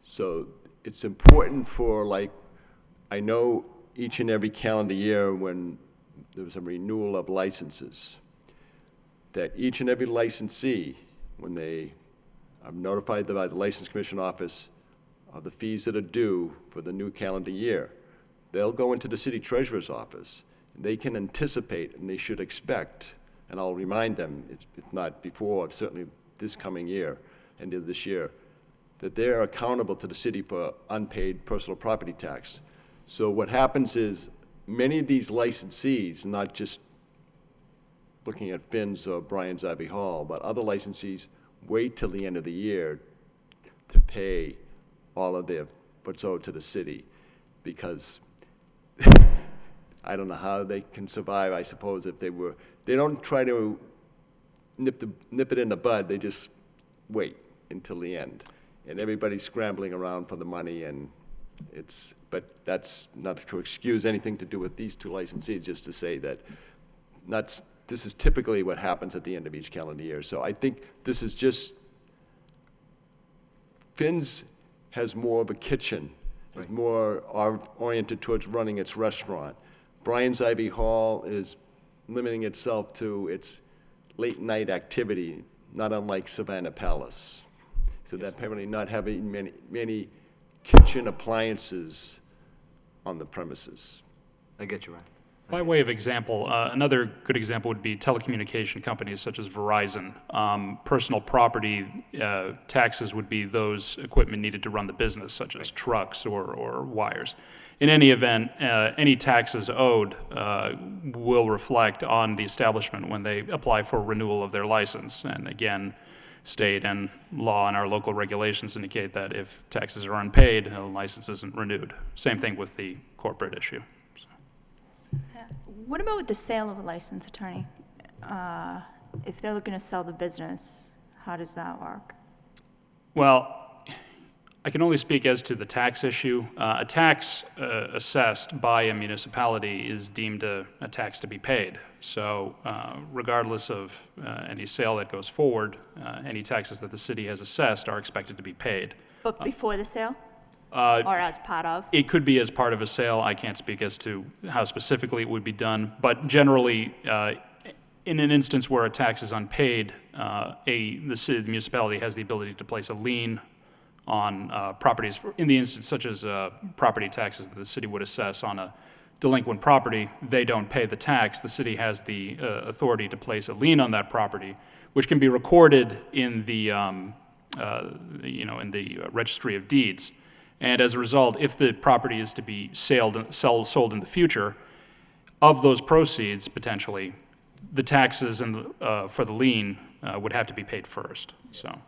So it's important for, like, I know each and every calendar year when there was a renewal of licenses, that each and every licensee, when they are notified by the License Commission Office of the fees that are due for the new calendar year, they'll go into the city treasurer's office. They can anticipate, and they should expect, and I'll remind them, if not before, certainly this coming year, end of this year, that they're accountable to the city for unpaid personal property tax. So what happens is, many of these licensees, not just looking at Finn's or Brian's Ivy Hall, but other licensees, wait till the end of the year to pay all of their what's owed to the city, because I don't know how they can survive, I suppose, if they don't try to nip it in the bud, they just wait until the end. And everybody's scrambling around for the money, and but that's not to excuse anything to do with these two licensees, just to say that this is typically what happens at the end of each calendar year. So I think this is just, Finn's has more of a kitchen, is more oriented towards running its restaurant. Brian's Ivy Hall is limiting itself to its late night activity, not unlike Savannah Palace. So that apparently not having many kitchen appliances on the premises. I get you, By way of example, another good example would be telecommunication companies such as Verizon. Personal property taxes would be those equipment needed to run the business, such as trucks or wires. In any event, any taxes owed will reflect on the establishment when they apply for renewal of their license. And again, state and law and our local regulations indicate that if taxes are unpaid, a license isn't renewed. Same thing with the corporate issue. What about with the sale of a licensed attorney? If they're looking to sell the business, how does that work? Well, I can only speak as to the tax issue. A tax assessed by a municipality is deemed a tax to be paid. So regardless of any sale that goes forward, any taxes that the city has assessed are expected to be paid. But before the sale? Or as part of? It could be as part of a sale. I can't speak as to how specifically it would be done. But generally, in an instance where a tax is unpaid, the municipality has the ability to place a lien on properties, in the instance such as property taxes that the city would assess on a delinquent property. They don't pay the tax. The city has the authority to place a lien on that property, which can be recorded in the in the registry of deeds. And as a result, if the property is to be sold in the future, of those proceeds, potentially, the taxes for the lien would have to be paid first. So.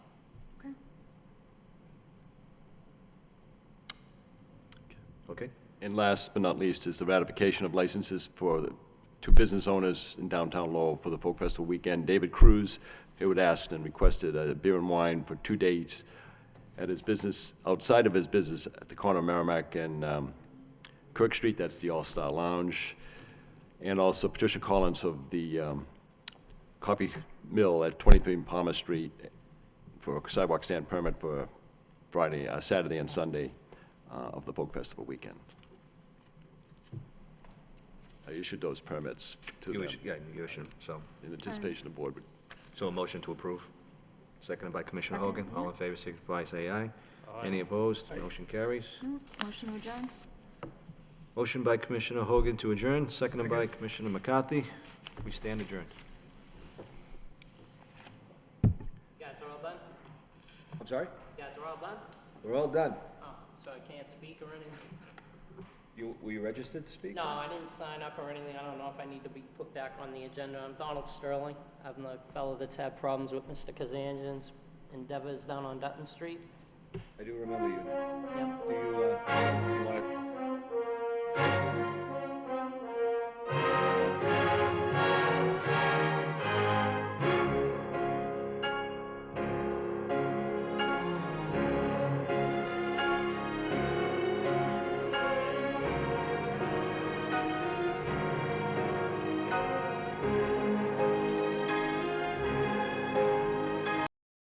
Okay. And last but not least is the ratification of licenses for the 2 business owners in downtown Lowell for the Folk Festival weekend. David Cruz, who had asked and requested a beer and wine for 2 dates at his business, outside of his business at the corner of Merrimack and Kirk Street. That's the All-Star Lounge. And also Patricia Collins of the Coffee Mill at 23 Palmer Street for a sidewalk stand permit for Saturday and Sunday of the Folk Festival weekend. I issued those permits to them. Yeah, you issued, so. In anticipation of board. So a motion to approve. Seconded by Commissioner Hogan. All in favor, signify, say aye. Any opposed? Motion carries. Motion to adjourn? Motion by Commissioner Hogan to adjourn, seconded by Commissioner McCarthy. We stand adjourned. You guys are all done? I'm sorry? You guys are all done? We're all done. Oh, so I can't speak or anything? Were you registered to speak? No, I didn't sign up or anything. I don't know if I need to be put back on the agenda. I'm Donald Sterling. I'm the fellow that's had problems with Mr. Kazanjian's endeavors down on Dutton Street. I do remember you. Yep. Do you want to